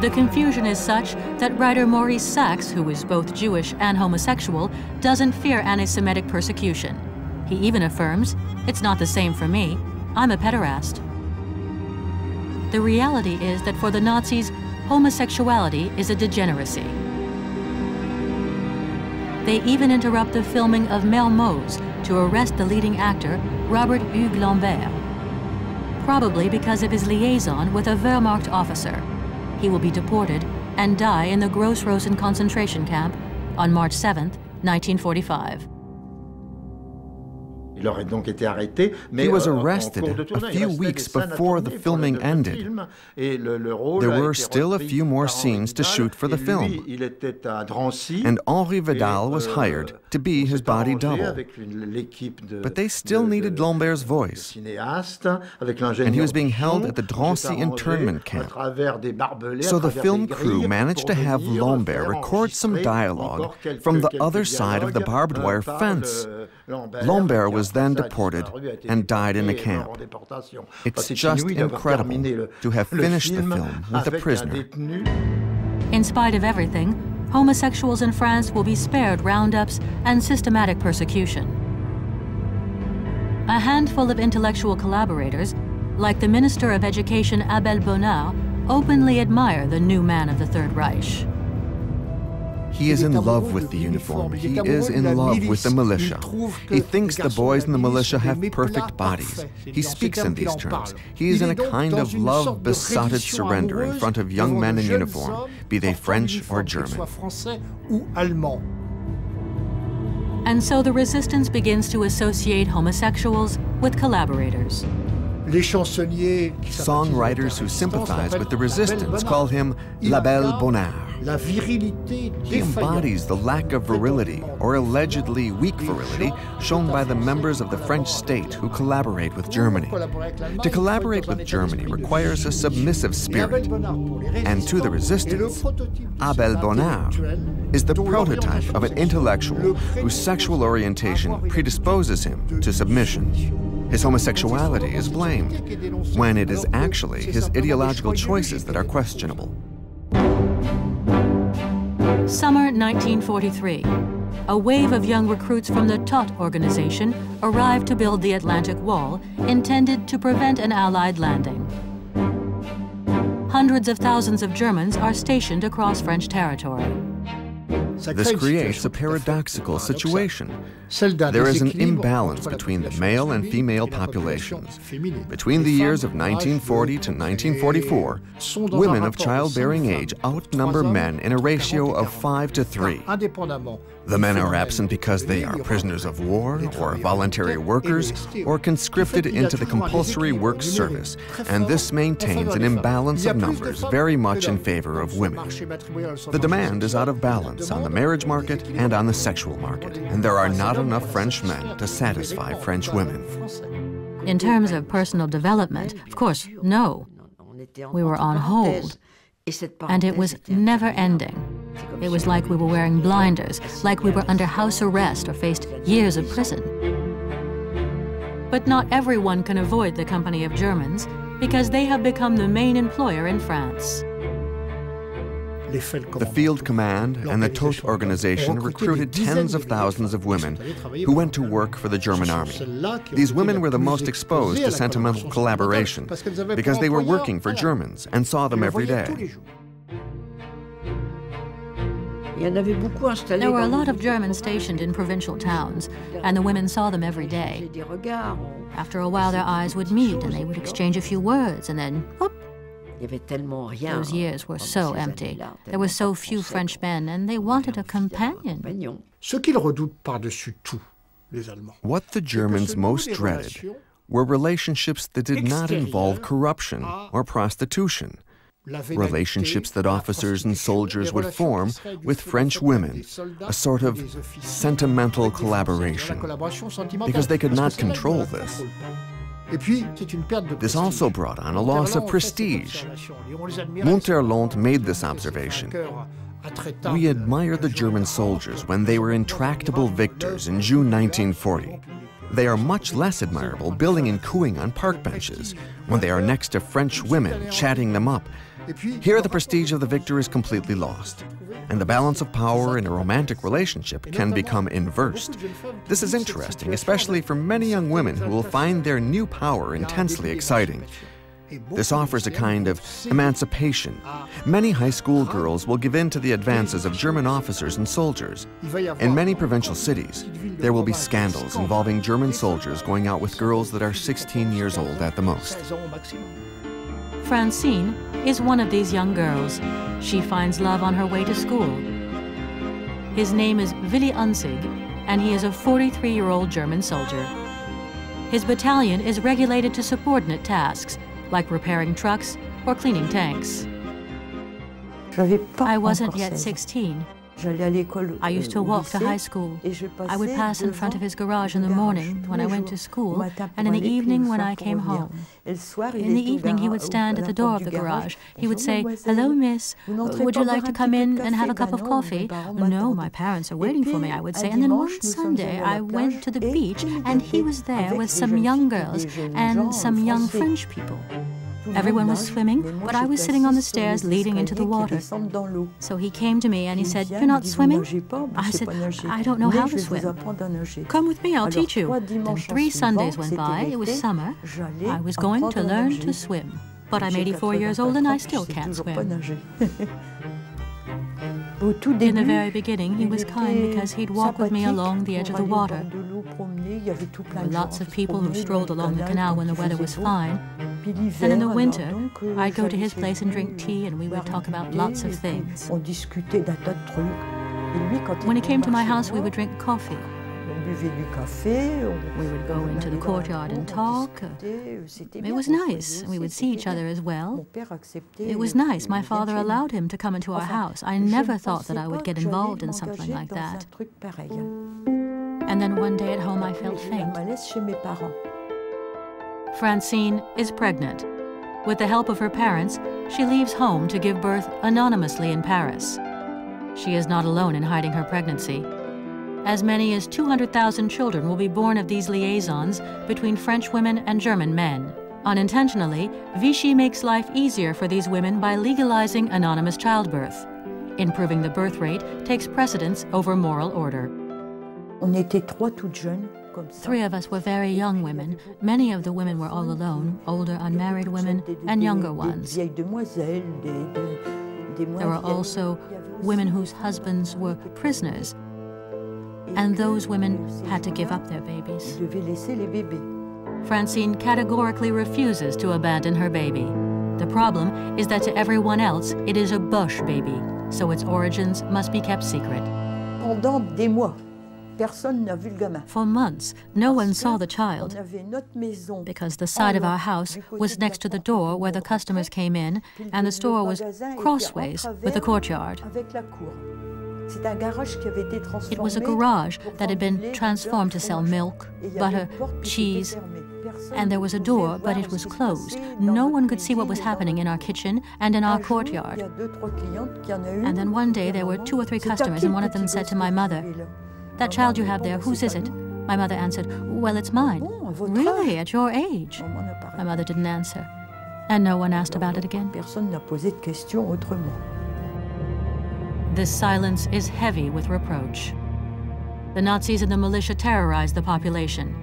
The confusion is such that writer Maurice Sachs, who is both Jewish and homosexual, doesn't fear anti-Semitic persecution. He even affirms, "It's not the same for me. I'm a pederast." The reality is that for the Nazis, homosexuality is a degeneracy. They even interrupt the filming of Mermoz to arrest the leading actor, Robert Hugues Lambert, probably because of his liaison with a Wehrmacht officer. He will be deported and die in the Gross-Rosen concentration camp on March 7, 1945. He was arrested a few weeks before the filming ended. There were still a few more scenes to shoot for the film, and Henri Vidal was hired to be his body double. But they still needed Lambert's voice, and he was being held at the Drancy internment camp. So the film crew managed to have Lambert record some dialogue from the other side of the barbed wire fence. Lambert was then deported and died in a camp. It's just incredible to have finished the film with a prisoner. In spite of everything, homosexuals in France will be spared roundups and systematic persecution. A handful of intellectual collaborators, like the Minister of Education Abel Bonnard, openly admire the new man of the Third Reich. He is in love with the uniform. He is in love with the militia. He thinks the boys in the militia have perfect bodies. He speaks in these terms. He is in a kind of love-besotted surrender in front of young men in uniform, be they French or German. And so the resistance begins to associate homosexuals with collaborators. Songwriters who sympathize with the resistance call him L'Abel Bonnard. He embodies the lack of virility, or allegedly weak virility, shown by the members of the French state who collaborate with Germany. To collaborate with Germany requires a submissive spirit. And to the resistance, Abel Bonnard is the prototype of an intellectual whose sexual orientation predisposes him to submission. His homosexuality is blamed, when it is actually his ideological choices that are questionable. Summer 1943. A wave of young recruits from the TOT organization arrived to build the Atlantic Wall, intended to prevent an Allied landing. Hundreds of thousands of Germans are stationed across French territory. This creates a paradoxical situation. There is an imbalance between the male and female populations. Between the years of 1940 to 1944, women of childbearing age outnumber men in a ratio of 5 to 3. The men are absent because they are prisoners of war, or voluntary workers, or conscripted into the compulsory work service, and this maintains an imbalance of numbers very much in favor of women. The demand is out of balance on the marriage market and on the sexual market, and there are not enough French men to satisfy French women. In terms of personal development, of course, no. We were on hold, and it was never ending. It was like we were wearing blinders, like we were under house arrest or faced years of prison. But not everyone can avoid the company of Germans, because they have become the main employer in France. The Field Command and the TOT organization recruited tens of thousands of women who went to work for the German army. These women were the most exposed to sentimental collaboration because they were working for Germans and saw them every day. There were a lot of Germans stationed in provincial towns, and the women saw them every day. After a while, their eyes would meet, and they would exchange a few words, and then, whoop! Those years were so empty. There were so few French men, and they wanted a companion. What the Germans most dreaded were relationships that did not involve corruption or prostitution. Relationships that officers and soldiers would form with French women, a sort of sentimental collaboration, because they could not control this. This also brought on a loss of prestige. Montherlant made this observation. We admire the German soldiers when they were intractable victors in June 1940. They are much less admirable billing and cooing on park benches when they are next to French women chatting them up. Here the prestige of the victor is completely lost, and the balance of power in a romantic relationship can become inversed. This is interesting, especially for many young women who will find their new power intensely exciting. This offers a kind of emancipation. Many high school girls will give in to the advances of German officers and soldiers. In many provincial cities, there will be scandals involving German soldiers going out with girls that are 16 years old at the most. Francine is one of these young girls. She finds love on her way to school. His name is Willy Unzig, and he is a 43-year-old German soldier. His battalion is regulated to subordinate tasks, like repairing trucks or cleaning tanks. I wasn't yet 16. I used to walk to high school. I would pass in front of his garage in the morning when I went to school, and in the evening when I came home. In the evening, he would stand at the door of the garage. He would say, "Hello, miss. Would you like to come in and have a cup of coffee?" "No, my parents are waiting for me," I would say. And then one Sunday, I went to the beach, and he was there with some young girls and some young French people. Everyone was swimming, but I was sitting on the stairs leading into the water. So he came to me and he said, "You're not swimming?" I said, "I don't know how to swim." "Come with me, I'll teach you." Then 3 Sundays went by, it was summer. I was going to learn to swim. But I'm 84 years old and I still can't swim. In the very beginning, he was kind because he'd walk with me along the edge of the water. There were lots of people who strolled along the canal when the weather was fine. And in the winter, I'd go to his place and drink tea, and we would talk about lots of things. When he came to my house, we would drink coffee. We would go into the courtyard and talk. It was nice. We would see each other as well. It was nice. My father allowed him to come into our house. I never thought that I would get involved in something like that. And then one day at home, I felt faint. Francine is pregnant. With the help of her parents, she leaves home to give birth anonymously in Paris. She is not alone in hiding her pregnancy. As many as 200,000 children will be born of these liaisons between French women and German men. Unintentionally, Vichy makes life easier for these women by legalizing anonymous childbirth. Improving the birth rate takes precedence over moral order. 3 of us were very young women. Many of the women were all alone, older unmarried women and younger ones. There were also women whose husbands were prisoners, and those women had to give up their babies. Francine categorically refuses to abandon her baby. The problem is that to everyone else, it is a Boche baby, so its origins must be kept secret. For months, no one saw the child, because the side of our house was next to the door where the customers came in, and the store was crossways with the courtyard. It was a garage that had been transformed to sell milk, butter, cheese, and there was a door, but it was closed. No one could see what was happening in our kitchen and in our courtyard. And then one day there were 2 or 3 customers, and one of them said to my mother, "That child you have there, whose is it?" My mother answered, "Well, it's mine." "Really, at your age?" My mother didn't answer, and no one asked about it again. This silence is heavy with reproach. The Nazis and the militia terrorized the population.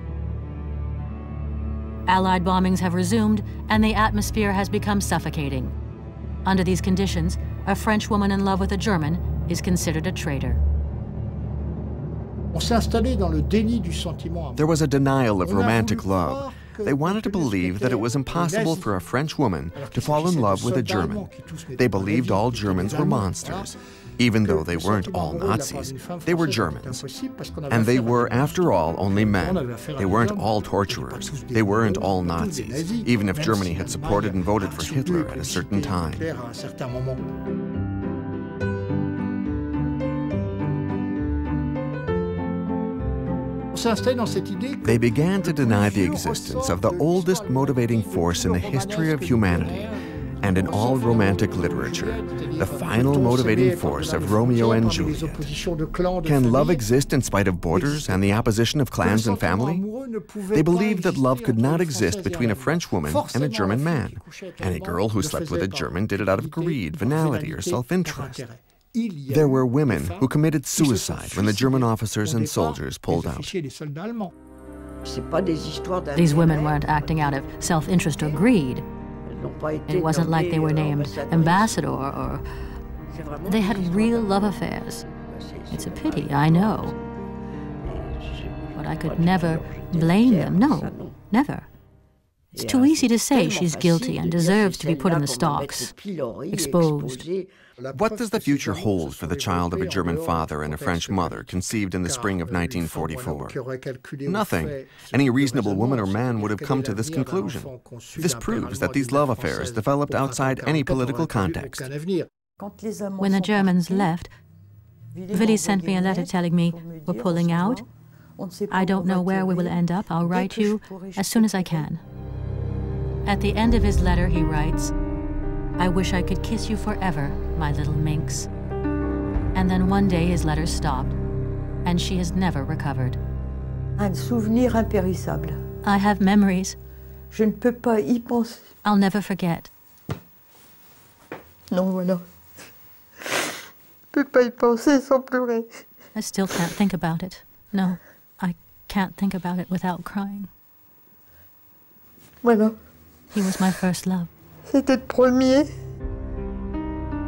Allied bombings have resumed, and the atmosphere has become suffocating. Under these conditions, a French woman in love with a German is considered a traitor. There was a denial of romantic love. They wanted to believe that it was impossible for a French woman to fall in love with a German. They believed all Germans were monsters. Even though they weren't all Nazis, they were Germans. And they were, after all, only men. They weren't all torturers. They weren't all Nazis, even if Germany had supported and voted for Hitler at a certain time. They began to deny the existence of the oldest motivating force in the history of humanity and in all romantic literature, the final motivating force of Romeo and Juliet. Can love exist in spite of borders and the opposition of clans and family? They believed that love could not exist between a French woman and a German man, and a girl who slept with a German did it out of greed, venality, or self-interest. There were women who committed suicide when the German officers and soldiers pulled out. These women weren't acting out of self-interest or greed. It wasn't like they were named ambassador or... They had real love affairs. It's a pity, I know. But I could never blame them. No, never. It's too easy to say she's guilty and deserves to be put in the stocks, exposed. What does the future hold for the child of a German father and a French mother conceived in the spring of 1944? Nothing. Any reasonable woman or man would have come to this conclusion. This proves that these love affairs developed outside any political context. When the Germans left, Willy sent me a letter telling me, we're pulling out. I don't know where we will end up. I'll write you as soon as I can. At the end of his letter, he writes, I wish I could kiss you forever, my little minx. And then one day his letter stopped, and she has never recovered. Un souvenir impérissable. I have memories. Je ne peux pas y penser. I'll never forget. Non, voilà. Je ne peux pas y penser sans pleurer. I still can't think about it. No, I can't think about it without crying. Voilà. He was my first love. C'était le premier.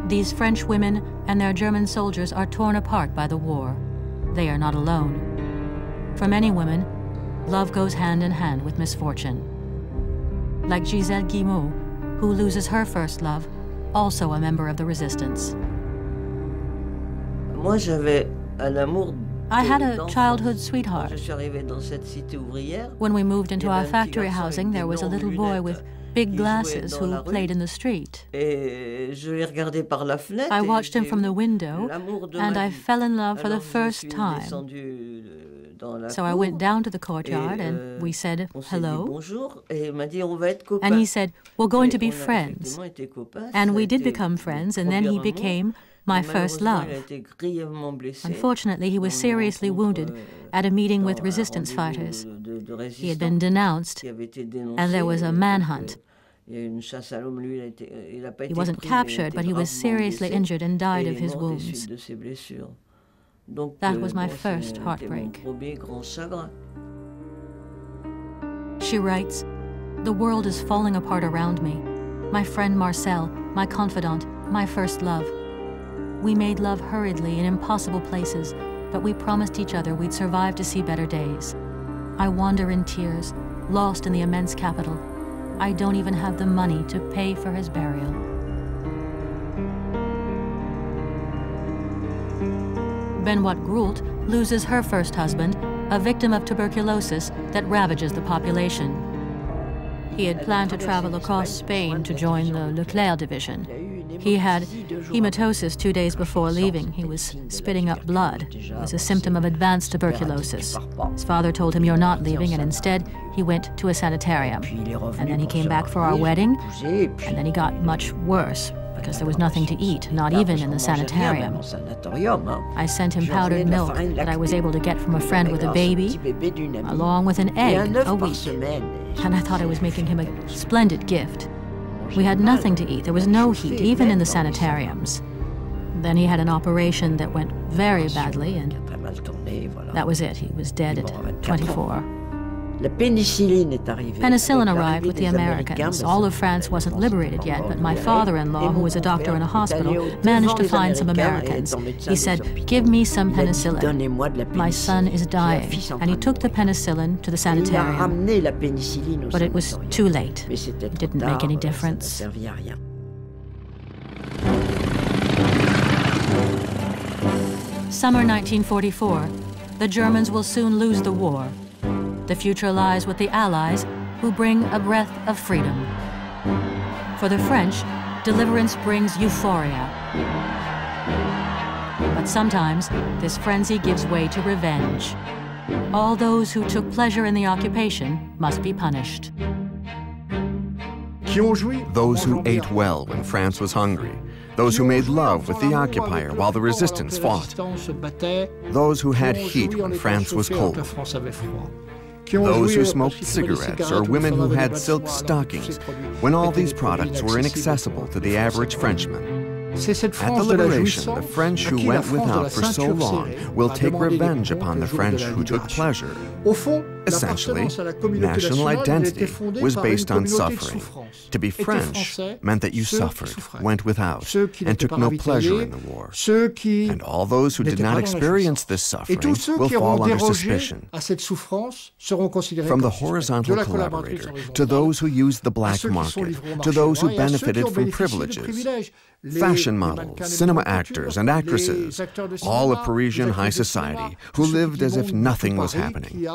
These French women and their German soldiers are torn apart by the war. They are not alone. For many women, love goes hand in hand with misfortune. Like Gisèle Guillemot, who loses her first love, also a member of the resistance. Moi, j'avais un amour. I had a childhood sweetheart. When we moved into our factory housing, there was a little boy with big glasses who played in the street. I watched him from the window, and I fell in love for the first time. So I went down to the courtyard, and we said hello. And he said, we're going to be friends. And we did become friends, and then he became my first love. Unfortunately, he was seriously wounded at a meeting with resistance fighters. He had been denounced, and there was a manhunt. He wasn't captured, but he was seriously injured and died of his wounds. That was my first heartbreak. She writes, the world is falling apart around me. My friend Marcel, my confidant, my first love. We made love hurriedly in impossible places, but we promised each other we'd survive to see better days. I wander in tears, lost in the immense capital. I don't even have the money to pay for his burial. Benoîte Groult loses her first husband, a victim of tuberculosis that ravages the population. He had planned to travel across Spain to join the Leclerc division. He had hematosis 2 days before leaving. He was spitting up blood. It was a symptom of advanced tuberculosis. His father told him, you're not leaving, and instead he went to a sanitarium. And then he came back for our wedding, and then he got much worse because there was nothing to eat, not even in the sanitarium. I sent him powdered milk that I was able to get from a friend with a baby, along with an egg a week. And I thought I was making him a splendid gift. We had nothing to eat. There was no heat, even in the sanitariums. Then he had an operation that went very badly, and that was it. He was dead at 24. Penicillin arrived with the Americans. All of France wasn't liberated yet, but my father-in-law, who was a doctor in a hospital, managed to find some Americans. He said, give me some penicillin. My son is dying. And he took the penicillin to the sanitarium. But it was too late. It didn't make any difference. Summer 1944. The Germans will soon lose the war. The future lies with the Allies, who bring a breath of freedom. For the French, deliverance brings euphoria. But sometimes, this frenzy gives way to revenge. All those who took pleasure in the occupation must be punished. Those who ate well when France was hungry. Those who made love with the occupier while the resistance fought. Those who had heat when France was cold. Those who smoked cigarettes or women who had silk stockings when all these products were inaccessible to the average Frenchman. At the liberation, the French who went without for so long will take revenge upon the French who took pleasure. Essentially, national identity was based on suffering. To be French meant that you suffered, went without, and took no pleasure in the war. And all those who did not experience this suffering will fall under suspicion. From the horizontal collaborator to those who used the black market, to those who benefited from privileges, fashion models, cinema actors and actresses, all of Parisian high society who lived as if nothing was happening.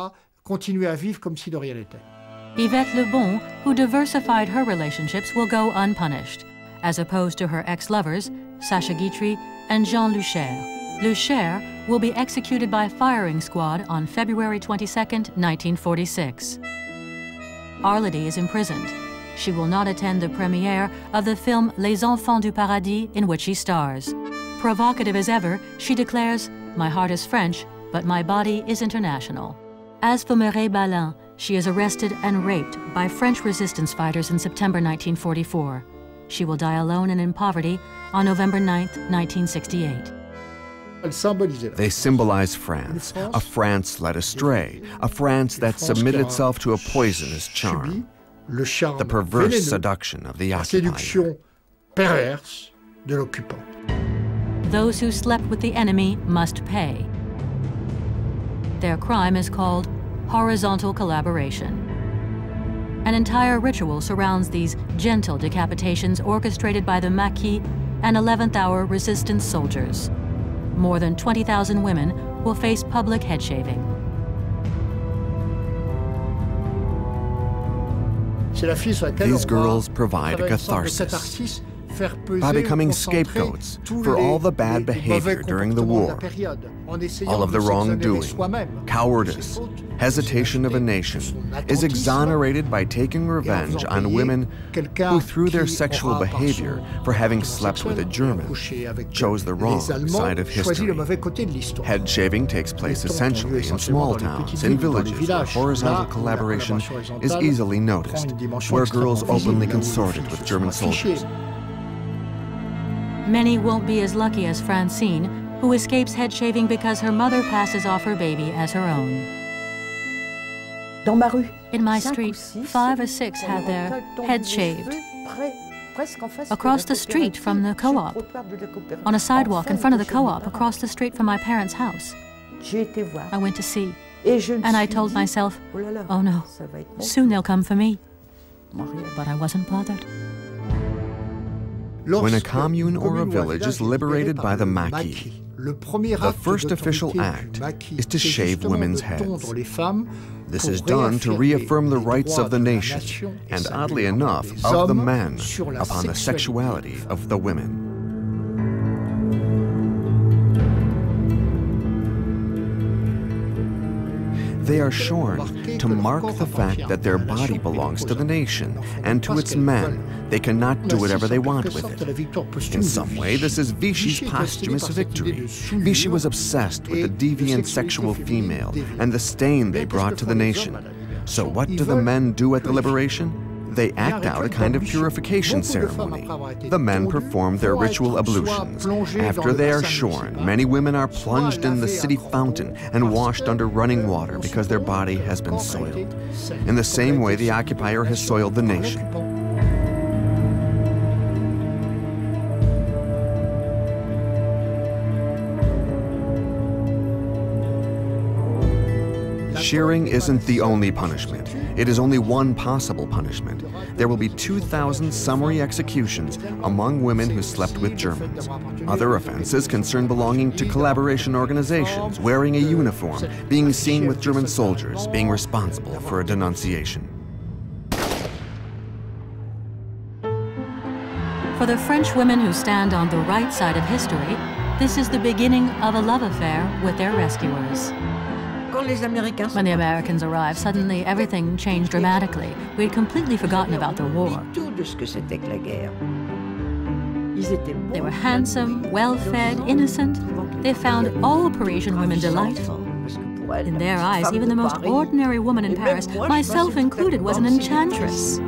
Yvette Le Bon, who diversified her relationships, will go unpunished, as opposed to her ex-lovers, Sacha Guitry and Jean Luchaire. Luchaire will be executed by firing squad on February 22, 1946. Arledy is imprisoned. She will not attend the premiere of the film Les Enfants du Paradis, in which she stars. Provocative as ever, she declares, "My heart is French, but my body is international." As for Mireille Balin, she is arrested and raped by French resistance fighters in September 1944. She will die alone and in poverty on November 9, 1968. They symbolize France, a France led astray, a France that submitted itself to a poisonous charm, the perverse seduction of the occupier. Those who slept with the enemy must pay. Their crime is called horizontal collaboration. An entire ritual surrounds these gentle decapitations orchestrated by the Maquis and 11th-hour resistance soldiers. More than 20,000 women will face public head shaving. These girls provide a catharsis by becoming scapegoats for all the bad behavior during the war, all of the wrongdoing, cowardice, hesitation of a nation is exonerated by taking revenge on women who, through their sexual behavior for having slept with a German, chose the wrong side of history. Head shaving takes place essentially in small towns, in villages where horizontal collaboration is easily noticed, where girls openly consorted with German soldiers. Many won't be as lucky as Francine, who escapes head shaving because her mother passes off her baby as her own. In my street, 5 or 6 had their heads shaved. Across the street from the co-op, on a sidewalk in front of the co-op, across the street from my parents' house. I went to see, and I told myself, oh no, soon they'll come for me. But I wasn't bothered. When a commune or a village is liberated by the Maquis, the first official act is to shave women's heads. This is done to reaffirm the rights of the nation, and oddly enough, of the men, upon the sexuality of the women. They are shorn to mark the fact that their body belongs to the nation, and to its men, they cannot do whatever they want with it. In some way, this is Vichy's posthumous victory. Vichy was obsessed with the deviant sexual female and the stain they brought to the nation. So what do the men do at the liberation? They act out a kind of purification ceremony. The men perform their ritual ablutions. After they are shorn, many women are plunged in the city fountain and washed under running water because their body has been soiled. In the same way, the occupier has soiled the nation. Shearing isn't the only punishment. It is only one possible punishment. There will be 2,000 summary executions among women who slept with Germans. Other offenses concern belonging to collaboration organizations, wearing a uniform, being seen with German soldiers, being responsible for a denunciation. For the French women who stand on the right side of history, this is the beginning of a love affair with their rescuers. When the Americans arrived, suddenly everything changed dramatically. We had completely forgotten about the war. They were handsome, well-fed, innocent. They found all Parisian women delightful. In their eyes, even the most ordinary woman in Paris, myself included, was an enchantress.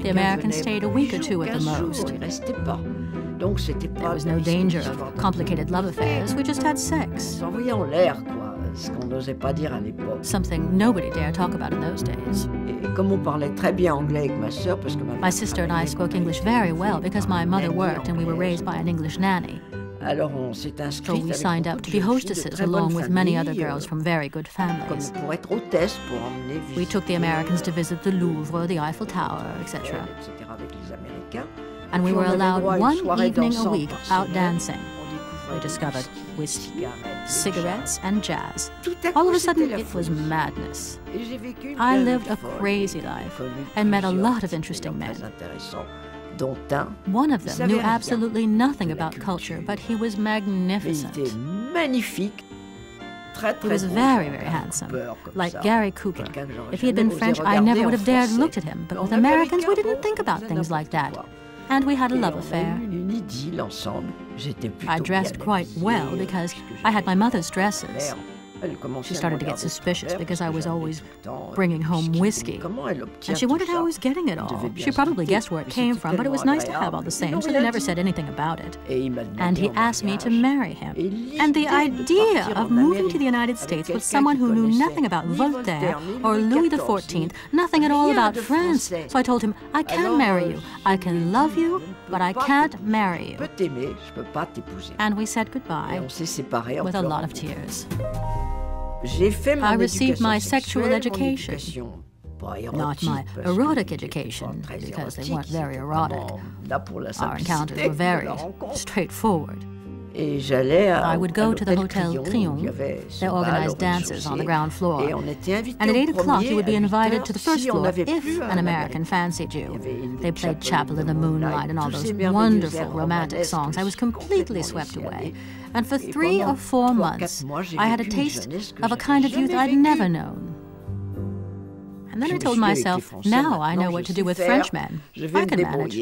The Americans stayed a week or 2 at the most. There was no danger of complicated love affairs. We just had sex. Ce qu'on n'osait pas dire à l'époque. Something nobody dared talk about in those days. Et comme on parlait très bien anglais avec ma sœur, parce que my sister and I spoke English very well because my mother worked and we were raised by an English nanny. Alors on s'est inscrit. So we signed up to be hostesses along with many other girls from very good families. Pour être hôtesse, pour emmener visiter. We took the Americans to visit the Louvre, the Eiffel Tower, etc. Avec les Américains. And we were allowed one evening a week out dancing. We discovered whiskey, cigarettes, and jazz. All of a sudden, it was madness. I lived a crazy life and met a lot of interesting men. One of them knew absolutely nothing about culture, but he was magnificent. He was very, very handsome, like Gary Cooper. If he had been French, I never would have dared looked at him, but with Americans, we didn't think about things like that. And we had a love affair. I dressed quite well because I had my mother's dresses. She started to get suspicious because I was always bringing home whiskey. And she wondered how I was getting it all. She probably guessed where it came from, but it was nice to have all the same, so they never said anything about it. And he asked me to marry him. And the idea of moving to the United States with someone who knew nothing about Voltaire or Louis XIV, nothing at all about France. So I told him, I can marry you. I can love you, but I can't marry you. And we said goodbye with a lot of tears. I received my sexual education, not my erotic education, because they weren't very erotic. Our encounters were very straightforward. I would go to the Hotel Triomphe. They organized dances on the ground floor. And at 8 o'clock, you would be invited to the first floor if an American fancied you. They played Chapel in the Moonlight and all those wonderful romantic songs. I was completely swept away. And for 3 or 4 months, I had a taste of a kind of youth I'd never known. And then I told myself, now I know what to do with Frenchmen. I can manage.